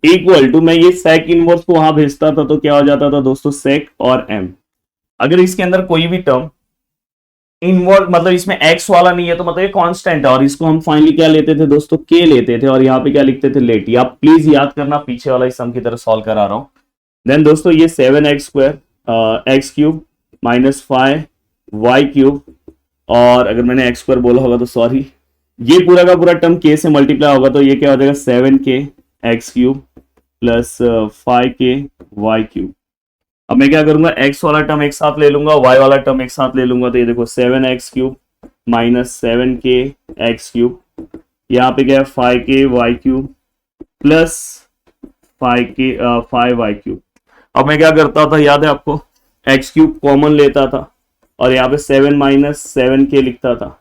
equal to, मैं ये सेक इनवर्स को वहां भेजता था तो क्या हो जाता था दोस्तों, सेक और m। अगर इसके अंदर कोई भी टर्म इनवर्स मतलब इसमें x वाला नहीं है तो मतलब ये कांस्टेंट है, और इसको हम फाइनली क्या लेते थे दोस्तों, k लेते थे, और यहाँ पे क्या लिखते थे, लेट। आप प्लीज याद करना, पीछे वाला इस सम की तरह सॉल्व करा रहा हूं। देन दोस्तों ये 7x² x³ माइनस 5y³, और अगर मैंने x² बोला होगा तो सॉरी, ये पूरा का पूरा टर्म k से मल्टीप्लाई होगा तो ये क्या हो जाएगा, 7k x³ plus 5k y³। अब मैं क्या करूंगा, x वाला टर्म एक साथ ले लूंगा, y वाला टर्म एक साथ ले लूंगा, तो ये देखो 7x³ माइनस 7k x³, यहाँ पे क्या है 5k y³ प्लस 5y³। अब मैं क्या करता था, याद है आपको, x³ कॉमन लेता था और यहाँ पे 7 माइनस 7k लिखता था,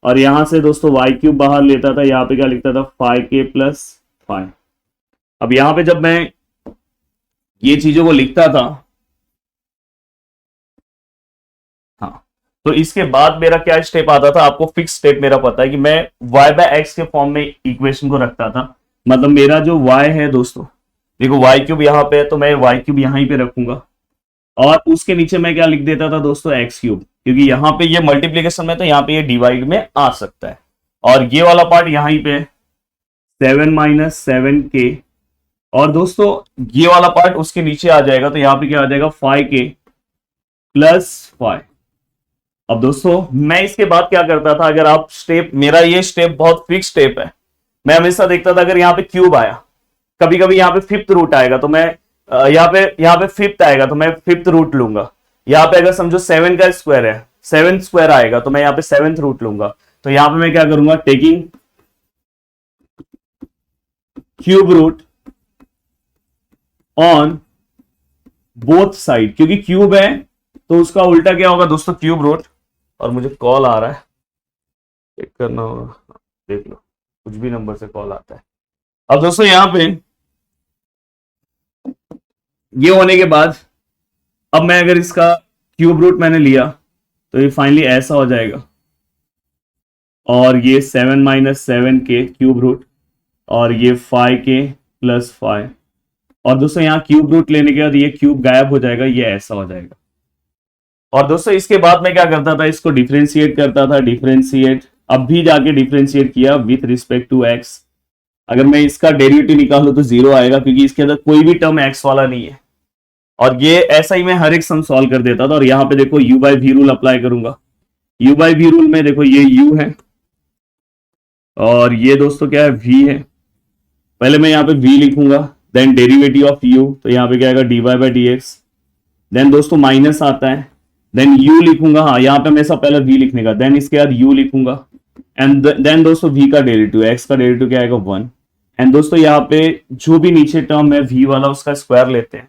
और यहां से दोस्तों y³ बाहर लेता था, यहाँ पे क्या लिखता था, 5k प्लस 5। अब यहां पे जब मैं ये चीजों को लिखता था, हाँ, तो इसके बाद मेरा क्या स्टेप आता था, आपको फिक्स स्टेप मेरा पता है कि मैं y/x के फॉर्म में इक्वेशन को रखता था। मतलब मेरा जो y है दोस्तों, देखो y³ यहाँ पे है तो मैं y³ यहीं पे रखूंगा, और उसके नीचे मैं क्या लिख देता था दोस्तों, x³, क्योंकि यहाँ पे ये मल्टीप्लीकेशन में तो यहाँ पे ये डिवाइड में आ सकता है, और ये वाला पार्ट यहीं पे 7 माइनस 7k, और दोस्तों ये वाला पार्ट उसके नीचे आ जाएगा तो यहाँ पे क्या आ जाएगा, 5k प्लस 5। अब दोस्तों मैं इसके बाद क्या करता था, अगर आप स्टेप, मेरा ये स्टेप बहुत फिक्स स्टेप है, मैं हमेशा देखता था अगर यहाँ पे क्यूब आया, कभी कभी यहाँ पे फिफ्थ रूट आएगा तो मैं यहाँ पे फिफ्थ आएगा तो मैं फिफ्थ रूट लूंगा। यहाँ पे अगर समझो 7 का स्क्वायर है, 7 स्क्वायर आएगा तो मैं यहाँ पे 7th रूट लूंगा। तो यहाँ पे मैं क्या करूंगा, taking cube root on both side, क्योंकि क्यूब है तो उसका उल्टा क्या होगा दोस्तों, क्यूब रूट। और मुझे कॉल आ रहा है, चेक करना होगा, देख लो कुछ भी नंबर से कॉल आता है। अब दोस्तों यहां पे ये होने के बाद अब मैं अगर इसका क्यूब रूट मैंने लिया तो ये फाइनली ऐसा हो जाएगा, और ये 7 माइनस 7k क्यूब रूट, और ये 5k प्लस 5, और दोस्तों यहाँ क्यूब रूट लेने के बाद ये क्यूब गायब हो जाएगा, ये ऐसा हो जाएगा। और दोस्तों इसके बाद मैं क्या करता था, इसको डिफरेंशिएट करता था, डिफरेंशिएट, अब भी जाके डिफरेंशिएट किया विथ रिस्पेक्ट टू x। अगर मैं इसका डेरिवेटिव निकालूं तो 0 आएगा, क्योंकि इसके अंदर कोई भी टर्म x वाला नहीं है, और ये ऐसा ही मैं हर एक सम सॉल्व कर देता था। और यहाँ पे देखो u/v रूल अप्लाई करूंगा, u/v रूल में देखो ये u है और ये दोस्तों क्या है, v है। पहले मैं यहाँ पे v लिखूंगा, देन डेरिवेटिव ऑफ u, तो यहाँ पे क्या आएगा, dy/dx। देन दोस्तों माइनस आता है, देन u लिखूंगा, हाँ यहाँ पे हमेशा पहले v लिखने का, देन इसके बाद u लिखूंगा, एंड देन दोस्तों v का डेरिवेटिव, x का डेरिवेटिव क्या आएगा, 1। एंड दोस्तों यहाँ पे जो भी नीचे टर्म है v वाला उसका स्क्वायर लेते हैं।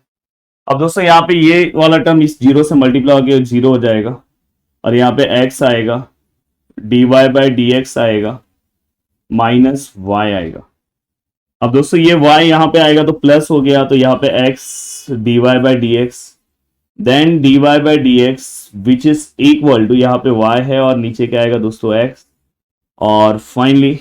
अब दोस्तों यहाँ पे ये वाला टर्म इस 0 से मल्टीप्लाई होकर 0 हो जाएगा, और यहाँ पे x आएगा, dy/dx आएगा, माइनस y आएगा। अब दोस्तों ये y यहाँ पे आएगा तो प्लस हो गया, तो यहाँ पे x dy/dx, then dy/dx which is equal to, यहाँ पे y है और नीचे क्या आएगा दोस्तों, x। और फाइनली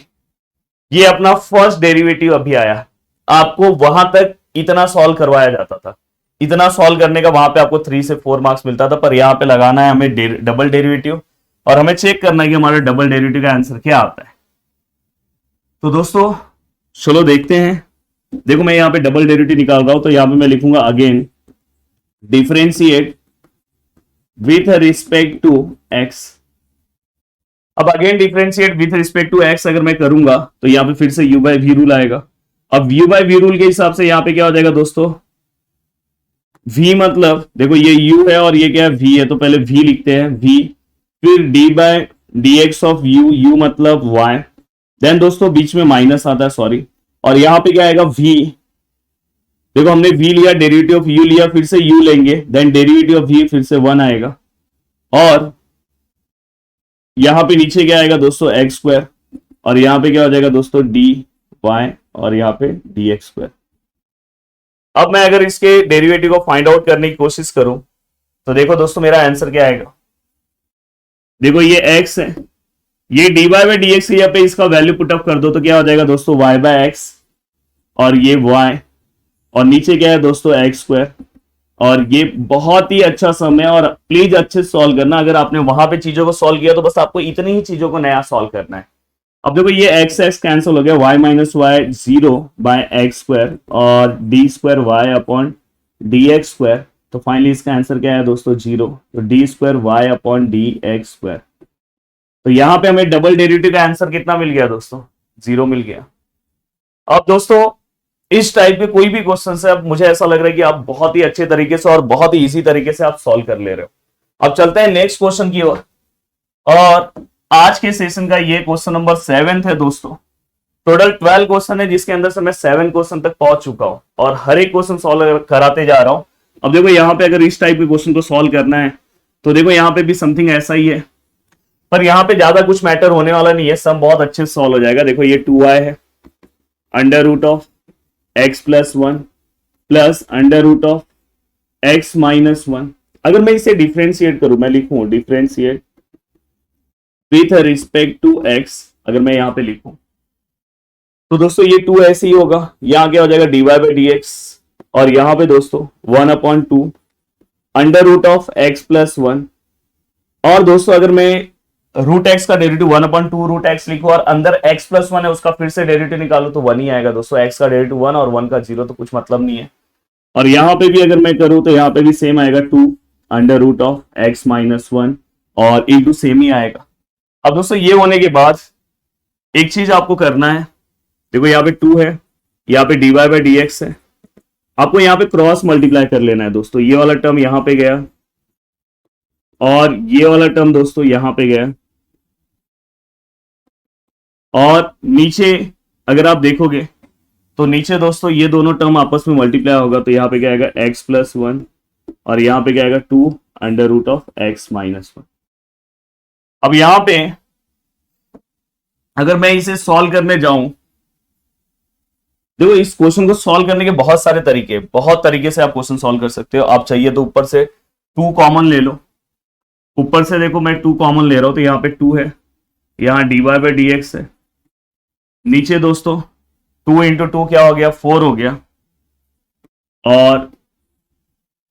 ये अपना फर्स्ट डेरिवेटिव अभी आया। आपको वहां तक इतना सॉल्व करवाया जाता था, इतना सॉल्व करने का वहां पे आपको 3 से 4 मार्क्स मिलता था, पर यहाँ पे लगाना है हमें डबल डेरिवेटिव, और हमें चेक करना है कि हमारे डबल डेरिवेटिव का आंसर क्या आता है। तो दोस्तों चलो देखते हैं। देखो मैं यहाँ पे डबल डेरिवेटिव निकाल रहा हूं, तो यहाँ पे मैं लिखूंगा again differentiate with respect to x। अब again differentiate with respect to x अगर मैं करूंगा तो यहाँ पे फिर से u/v रूल आएगा। अब u/v रूल के हिसाब से यहाँ पे क्या हो जाएगा दोस्तों, v मतलब देखो ये u है और ये क्या है, v है, तो पहले v लिखते हैं, v, फिर d/dx ऑफ u मतलब y, देन दोस्तों बीच में माइनस आता है, सॉरी, और यहाँ पे क्या आएगा, v। देखो हमने v लिया, डेरिवेटिव ऑफ u लिया, फिर से u लेंगे, देन डेरिवेटिव ऑफ v फिर से 1 आएगा, और यहां पे नीचे क्या आएगा दोस्तों एक्स स्क्वायर, और यहां पे क्या हो जाएगा दोस्तों डी वाई, और यहां पे डी एक्स स्क्वायर। अब मैं अगर इसके डेरिवेटिव को फाइंड आउट करने की कोशिश करूं तो देखो दोस्तों मेरा आंसर क्या आएगा। देखो ये x है, ये dy बाई डी एक्स यहाँ पे इसका वैल्यू पुटअप कर दो तो क्या हो जाएगा दोस्तों y बाय एक्स, और ये y, और नीचे क्या है दोस्तों एक्स स्क्वायर। और ये बहुत ही अच्छा सम है, और प्लीज अच्छे से सॉल्व करना। अगर आपने वहां पे चीजों को सॉल्व किया तो बस आपको इतनी ही चीजों को नया सॉल्व करना है। अब देखो ये एक्स एक्स कैंसिल हो गया, y minus Y 0 by X square, और D square Y upon D x square. तो फाइनली इसका आंसर क्या है दोस्तों 0, तो D square Y upon D x square. तो यहां पे हमें डबल डेरिवेटिव का आंसर कितना मिल गया दोस्तों, 0 मिल गया। अब दोस्तों इस टाइप के कोई भी क्वेश्चन है, अब मुझे ऐसा लग रहा है कि आप बहुत ही अच्छे तरीके से और बहुत ही इजी तरीके से आप सॉल्व कर ले रहे हो। अब चलते हैं नेक्स्ट क्वेश्चन की ओर, और आज के सेशन का ये क्वेश्चन नंबर 7 है दोस्तों। टोटल 12 क्वेश्चन है जिसके अंदर से मैं 7 क्वेश्चन तक पहुंच चुका हूं, और हर एक क्वेश्चन सॉल्व कराते जा रहा हूं। अब देखो यहाँ पे अगर इस टाइप के क्वेश्चन को सॉल्व करना है तो देखो यहाँ पे भी समथिंग ऐसा ही है, पर यहाँ पे ज्यादा कुछ मैटर होने वाला नहीं है, सम बहुत अच्छे से सॉल्व हो जाएगा। देखो ये 2y है under root of x plus 1 plus under root of x minus 1। अगर मैं इसे डिफ्रेंशिएट करूं, मैं लिखूं differentiate with respect to x, अगर मैं यहां पे लिखूं तो दोस्तों ये 2 ऐसे ही होगा, यहां क्या हो जाएगा dy बाई डी एक्स, और यहां पे दोस्तों 1 upon 2 under root of x plus 1। और दोस्तों अगर मैं रूट एक्स का डेरिवेटिव 1 अपॉन 2 रूट एक्स लिखो और अंदर x प्लस 1 है उसका फिर से डेरिवेटिव निकालो तो 1 ही आएगा दोस्तों। x का डेरिवेटिव 1 और 1 का 0 तो कुछ मतलब नहीं है। और यहां पे भी अगर मैं करूं तो यहां पे भी सेम आएगा 2 under root of x minus 1, और इंटू सेम ही आएगा। अब दोस्तों ये होने के बाद एक चीज आपको करना है, देखो यहाँ पे 2 है, यहाँ पे dy बाई डी एक्स है, आपको यहाँ पे क्रॉस मल्टीप्लाई कर लेना है दोस्तों। ये वाला टर्म यहाँ पे गया और ये वाला टर्म दोस्तों यहाँ पे गया, और नीचे अगर आप देखोगे तो नीचे दोस्तों ये दोनों टर्म आपस में मल्टीप्लाई होगा तो यहाँ पे क्या आएगा x प्लस 1, और यहाँ पे क्या आएगा 2 under root of x minus 1। अब यहां पे अगर मैं इसे सॉल्व करने जाऊं, देखो इस क्वेश्चन को सॉल्व करने के बहुत सारे तरीके, बहुत तरीके से आप क्वेश्चन सॉल्व कर सकते हो। आप चाहिए तो ऊपर से 2 कॉमन ले लो, ऊपर से देखो मैं 2 कॉमन ले रहा हूं तो यहाँ पे 2 है, यहाँ dy बाई डी एक्स है, नीचे दोस्तों 2 इंटू 2 क्या हो गया 4 हो गया, और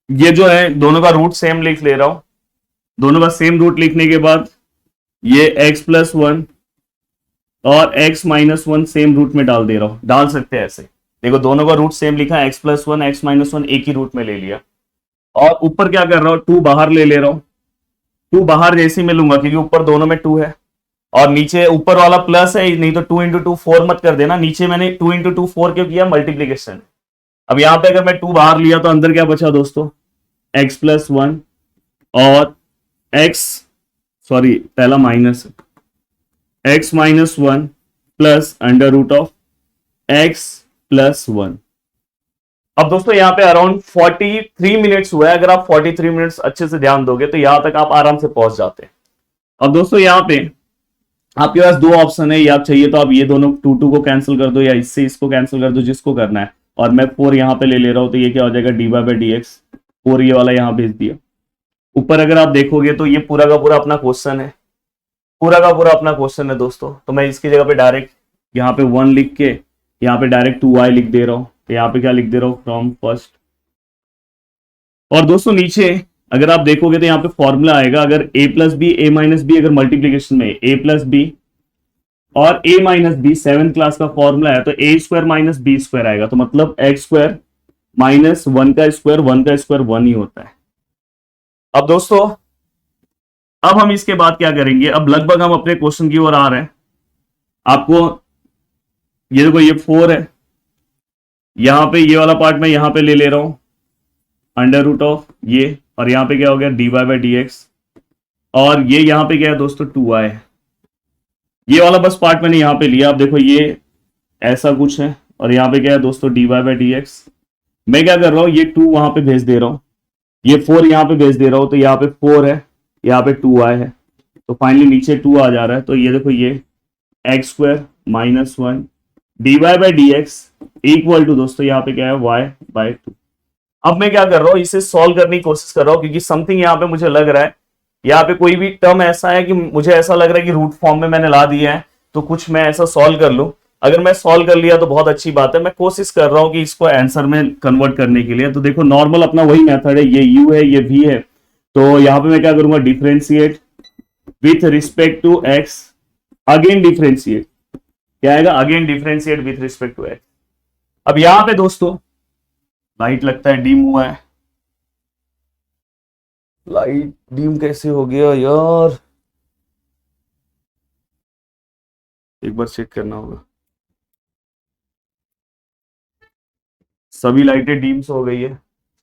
ये जो है दोनों का रूट सेम लिख ले रहा हूं। दोनों का सेम रूट लिखने के बाद ये x प्लस 1 और x माइनस 1 सेम रूट में डाल दे रहा हूं, डाल सकते हैं ऐसे। देखो दोनों का रूट सेम लिखा, x प्लस 1 x माइनस 1 एक ही रूट में ले लिया, और ऊपर क्या कर रहा हूं 2 बाहर ले रहा हूं। 2 बाहर जैसे ही मैं लूंगा क्योंकि ऊपर दोनों में 2 है, और नीचे ऊपर वाला प्लस है, नहीं तो 2 इंटू 2 4 मत कर देना। नीचे मैंने 2 इंटू 2 4 क्यों किया, मल्टीप्लीकेशन। अब यहां पे अगर मैं 2 बाहर लिया तो अंदर क्या बचा दोस्तों x प्लस 1 और पहला minus x minus 1 plus under root of x plus 1। अब दोस्तों यहाँ पे अराउंड 43 मिनट्स हुआ है। अगर आप 43 मिनट्स अच्छे से ध्यान दोगे तो यहां तक आप आराम से पहुंच जाते हैं। अब दोस्तों यहाँ पे आपके पास 2 ऑप्शन है, या आप चाहिए तो आप ये दोनों 2 को कैंसिल कर दो, या इससे इसको कैंसिल कर दो, जिसको करना है। और मैं 4 यहाँ पे ले रहा हूं तो ये क्या हो जाएगा dy बाई डी एक्स, 4 ये वाला यहाँ भेज दिया। ऊपर अगर आप देखोगे तो ये पूरा का पूरा अपना क्वेश्चन है, पूरा का पूरा अपना क्वेश्चन है दोस्तों। तो मैं इसकी जगह पे डायरेक्ट यहाँ पे 1 लिख के यहाँ पे डायरेक्ट 2y लिख दे रहा हूँ। तो यहाँ पे क्या लिख दे रहा हूँ फ्रॉम फर्स्ट। और दोस्तों नीचे अगर आप देखोगे तो यहाँ पे फॉर्मूला आएगा, अगर a plus b a minus b, अगर मल्टीप्लीकेशन में a प्लस बी और a minus b 7th class का फॉर्मूला है तो a square minus b square आएगा। तो मतलब x स्क्वायर माइनस 1 का स्क्वायर 1 का स्क्वायर 1 ही होता है। अब दोस्तों अब हम इसके बाद क्या करेंगे, अब लगभग हम अपने क्वेश्चन की ओर आ रहे हैं। आपको ये देखो ये 4 है, यहां पे ये वाला पार्ट मैं यहां पे ले रहा हूं अंडर रूट ऑफ ये, और यहां पे क्या हो गया dy बाई डी एक्स, और ये यहां पे क्या है दोस्तों 2y है। ये वाला बस पार्ट मैंने यहां पे लिया। अब देखो ये ऐसा कुछ है, और यहां पे क्या है दोस्तों dy बाई डी एक्स। मैं क्या कर रहा हूं, ये 2 वहां पे भेज दे रहा हूं, ये 4 यहां पे भेज दे रहा हूं, तो यहाँ पे 4 है यहाँ पे 2y है, तो फाइनली नीचे 2 आ जा रहा है। तो ये देखो ये x square minus 1 d y by D x equal to दोस्तों यहाँ पे क्या है y/2। अब मैं क्या कर रहा हूँ, इसे सॉल्व करने की कोशिश कर रहा हूँ, क्योंकि समथिंग यहाँ पे मुझे लग रहा है, यहाँ पे कोई भी टर्म ऐसा है कि मुझे ऐसा लग रहा है कि रूट फॉर्म में मैंने ला दिया है, तो कुछ मैं ऐसा सॉल्व कर लूं। अगर मैं सॉल्व कर लिया तो बहुत अच्छी बात है। मैं कोशिश कर रहा हूं कि इसको आंसर में कन्वर्ट करने के लिए। तो देखो नॉर्मल अपना वही मेथड है, ये u है ये v है, तो यहाँ पे मैं क्या करूंगा, differentiate with respect to x, again differentiate, क्या आएगा, again differentiate with respect to x। अब यहां पे दोस्तों लाइट लगता है डिम हुआ है, लाइट डिम कैसे हो गया यार, एक बार चेक करना होगा। सभी लाइटें डीम्स हो गई है,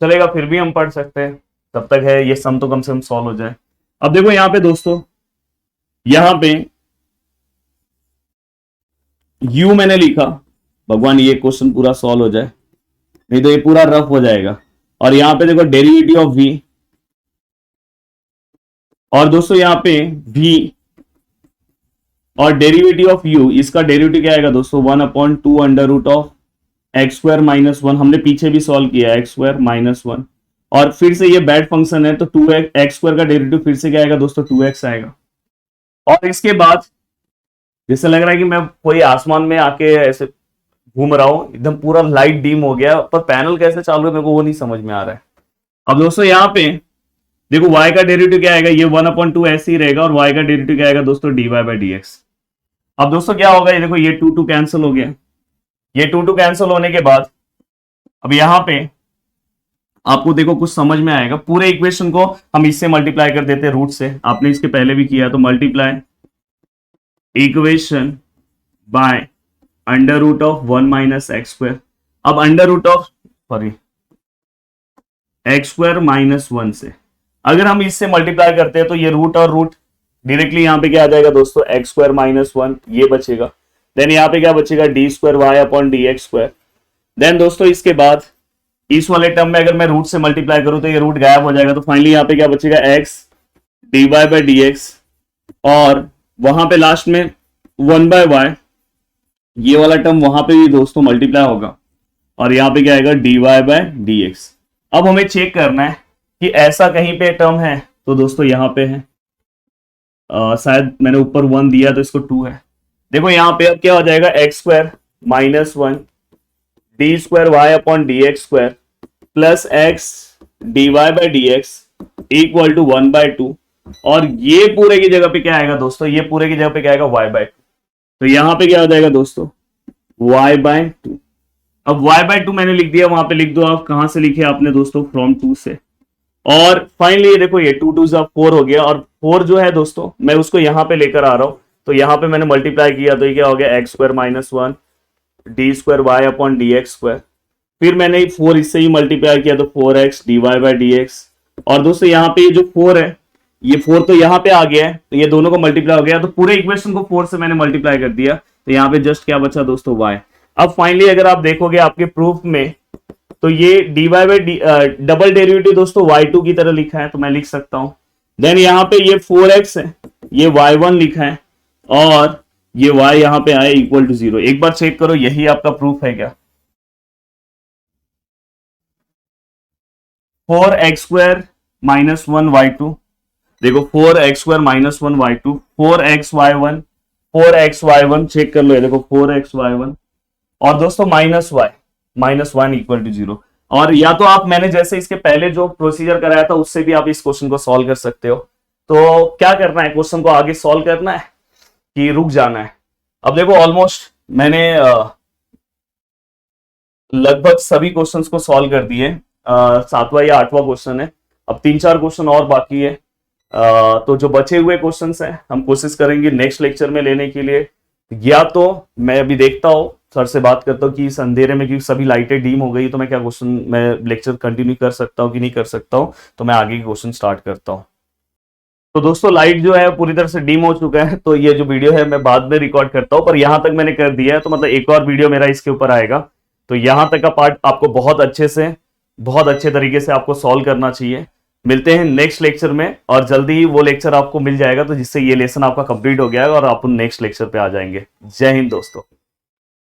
चलेगा, फिर भी हम पढ़ सकते हैं, तब तक है ये सम तो कम से कम सॉल्व हो जाए। अब देखो यहां पे दोस्तों, यहां पे u मैंने लिखा, भगवान ये क्वेश्चन पूरा सॉल्व हो जाए, नहीं तो ये पूरा रफ हो जाएगा। और यहां पे देखो डेरिवेटिव ऑफ v, और दोस्तों यहां पे v और डेरिवेटिव ऑफ u, इसका डेरिवेटिव क्या आएगा दोस्तों, 1/2 under root of x square minus 1, हमने पीछे भी सॉल्व किया एक्स स्क्वायर माइनस 1, और फिर से ये बैड फंक्शन है तो 2x एक्स स्क्वायर का डेरिवेटिव फिर से क्या आएगा दोस्तों, 2x आएगा। और इसके बाद जैसे लग रहा है कि मैं कोई आसमान में आके ऐसे घूम रहा हूं, एकदम पूरा लाइट डीम हो गया, पर पैनल कैसे चालू है मेरे को वो नहीं समझ में आ रहा है। अब दोस्तों यहाँ पे देखो y का डेरिवेटिव क्या आएगा, ये 1/2 ऐसे ही रहेगा, और y का डेरिवेटिव क्या आएगा दोस्तों, dy बाई dx। अब दोस्तों क्या होगा, ये देखो ये 2 कैंसिल हो गया, ये 2 कैंसिल होने के बाद अब यहां पे आपको देखो कुछ समझ में आएगा। पूरे इक्वेशन को हम इससे मल्टीप्लाई कर देते हैं, रूट से, आपने इसके पहले भी किया, तो multiply equation by under root of 1 minus x square. अब under root of sorry X square minus 1 से अगर हम इससे मल्टीप्लाई करते हैं तो ये रूट और रूट डायरेक्टली यहाँ पे क्या आ जाएगा दोस्तों, एक्स स्क्वायर माइनस 1 ये बचेगा। देन यहाँ पे क्या बचेगा, d square Y upon D x square. Then दोस्तों इसके बाद इस वाले टर्म में अगर मैं रूट से मल्टीप्लाई करूं तो ये रूट गायब हो जाएगा, तो फाइनली यहाँ पे क्या बचेगा, x d y by D x, और वहां पे लास्ट में 1/y, ये वाला टर्म वहां पे भी दोस्तों मल्टीप्लाई होगा, और यहाँ पे क्या आएगा, d y by D x. अब हमें चेक करना है कि ऐसा कहीं पे टर्म है, तो दोस्तों यहाँ पे है, शायद मैंने ऊपर 1 दिया तो इसको 2 है। देखो यहाँ पे अब क्या हो जाएगा, x square minus 1 d square Y upon D x square plus x d y by D x equal to 1/2, और ये पूरे की जगह पे क्या आएगा दोस्तों, ये पूरे की जगह पे क्या आएगा, y/2। तो यहाँ पे क्या हो जाएगा दोस्तों, y/2। अब y/2 मैंने लिख दिया, वहां पे लिख दो आप, कहां से लिखे आपने दोस्तों, फ्रॉम 2 से। और फाइनली देखो ये 2 2 4 हो गया, और 4 जो है दोस्तों मैं उसको यहाँ पे लेकर आ रहा हूं, तो यहाँ पे मैंने मल्टीप्लाई किया तो ये क्या हो गया, x square minus 1 d square Y upon D x square, फिर मैंने 4 इससे ही मल्टीप्लाई किया तो 4x d y by D x. और दोस्तों यहाँ पे ये जो 4 है, ये 4 तो यहाँ पे आ गया है, तो ये दोनों को मल्टीप्लाई हो गया, तो पूरे इक्वेशन को 4 से मैंने मल्टीप्लाई कर दिया, तो यहाँ पे जस्ट क्या बचा दोस्तों, y। अब फाइनली अगर आप देखोगे आपके प्रूफ में, तो ये d y by double derivative दोस्तों y2 की तरह लिखा है, तो मैं लिख सकता हूं। देन यहाँ पे ये 4x है, ये y1 लिखा है, और ये y यहाँ पे आए इक्वल टू 0। एक बार चेक करो यही आपका प्रूफ है क्या, 4x स्क्वायर माइनस 1 y2, देखो 4x square minus 1 y2, 4xy1, 4xy1 check कर लो, ये देखो 4xy1, और दोस्तों minus y minus 1 equal to 0। और या तो आप, मैंने जैसे इसके पहले जो प्रोसीजर कराया था उससे भी आप इस क्वेश्चन को सॉल्व कर सकते हो। तो क्या करना है, क्वेश्चन को आगे सॉल्व करना है कि रुक जाना है। अब देखो ऑलमोस्ट मैंने लगभग सभी क्वेश्चंस को सॉल्व कर दिए, 7वां या 8वां क्वेश्चन है, अब 3-4 क्वेश्चन और बाकी है। तो जो बचे हुए क्वेश्चंस हैं हम कोशिश करेंगे नेक्स्ट लेक्चर में लेने के लिए, या तो मैं अभी देखता हूँ, सर से बात करता हूँ कि इस अंधेरे में क्योंकि सभी लाइटें डीम हो गई, तो मैं क्या क्वेश्चन, मैं लेक्चर कंटिन्यू कर सकता हूँ कि नहीं कर सकता हूँ, तो मैं आगे की क्वेश्चन स्टार्ट करता हूँ। तो दोस्तों लाइट जो है पूरी तरह से डीम हो चुका है, तो ये जो वीडियो है मैं बाद में रिकॉर्ड करता हूँ, पर यहाँ तक मैंने कर दिया है, तो मतलब एक और वीडियो मेरा इसके ऊपर आएगा। तो यहाँ तक का पार्ट आपको बहुत अच्छे तरीके से आपको सॉल्व करना चाहिए। मिलते हैं नेक्स्ट लेक्चर में, और जल्दी ही वो लेक्चर आपको मिल जाएगा, तो जिससे ये लेसन आपका कंप्लीट हो गया है और आप नेक्स्ट लेक्चर पे आ जाएंगे। जय हिंद दोस्तों।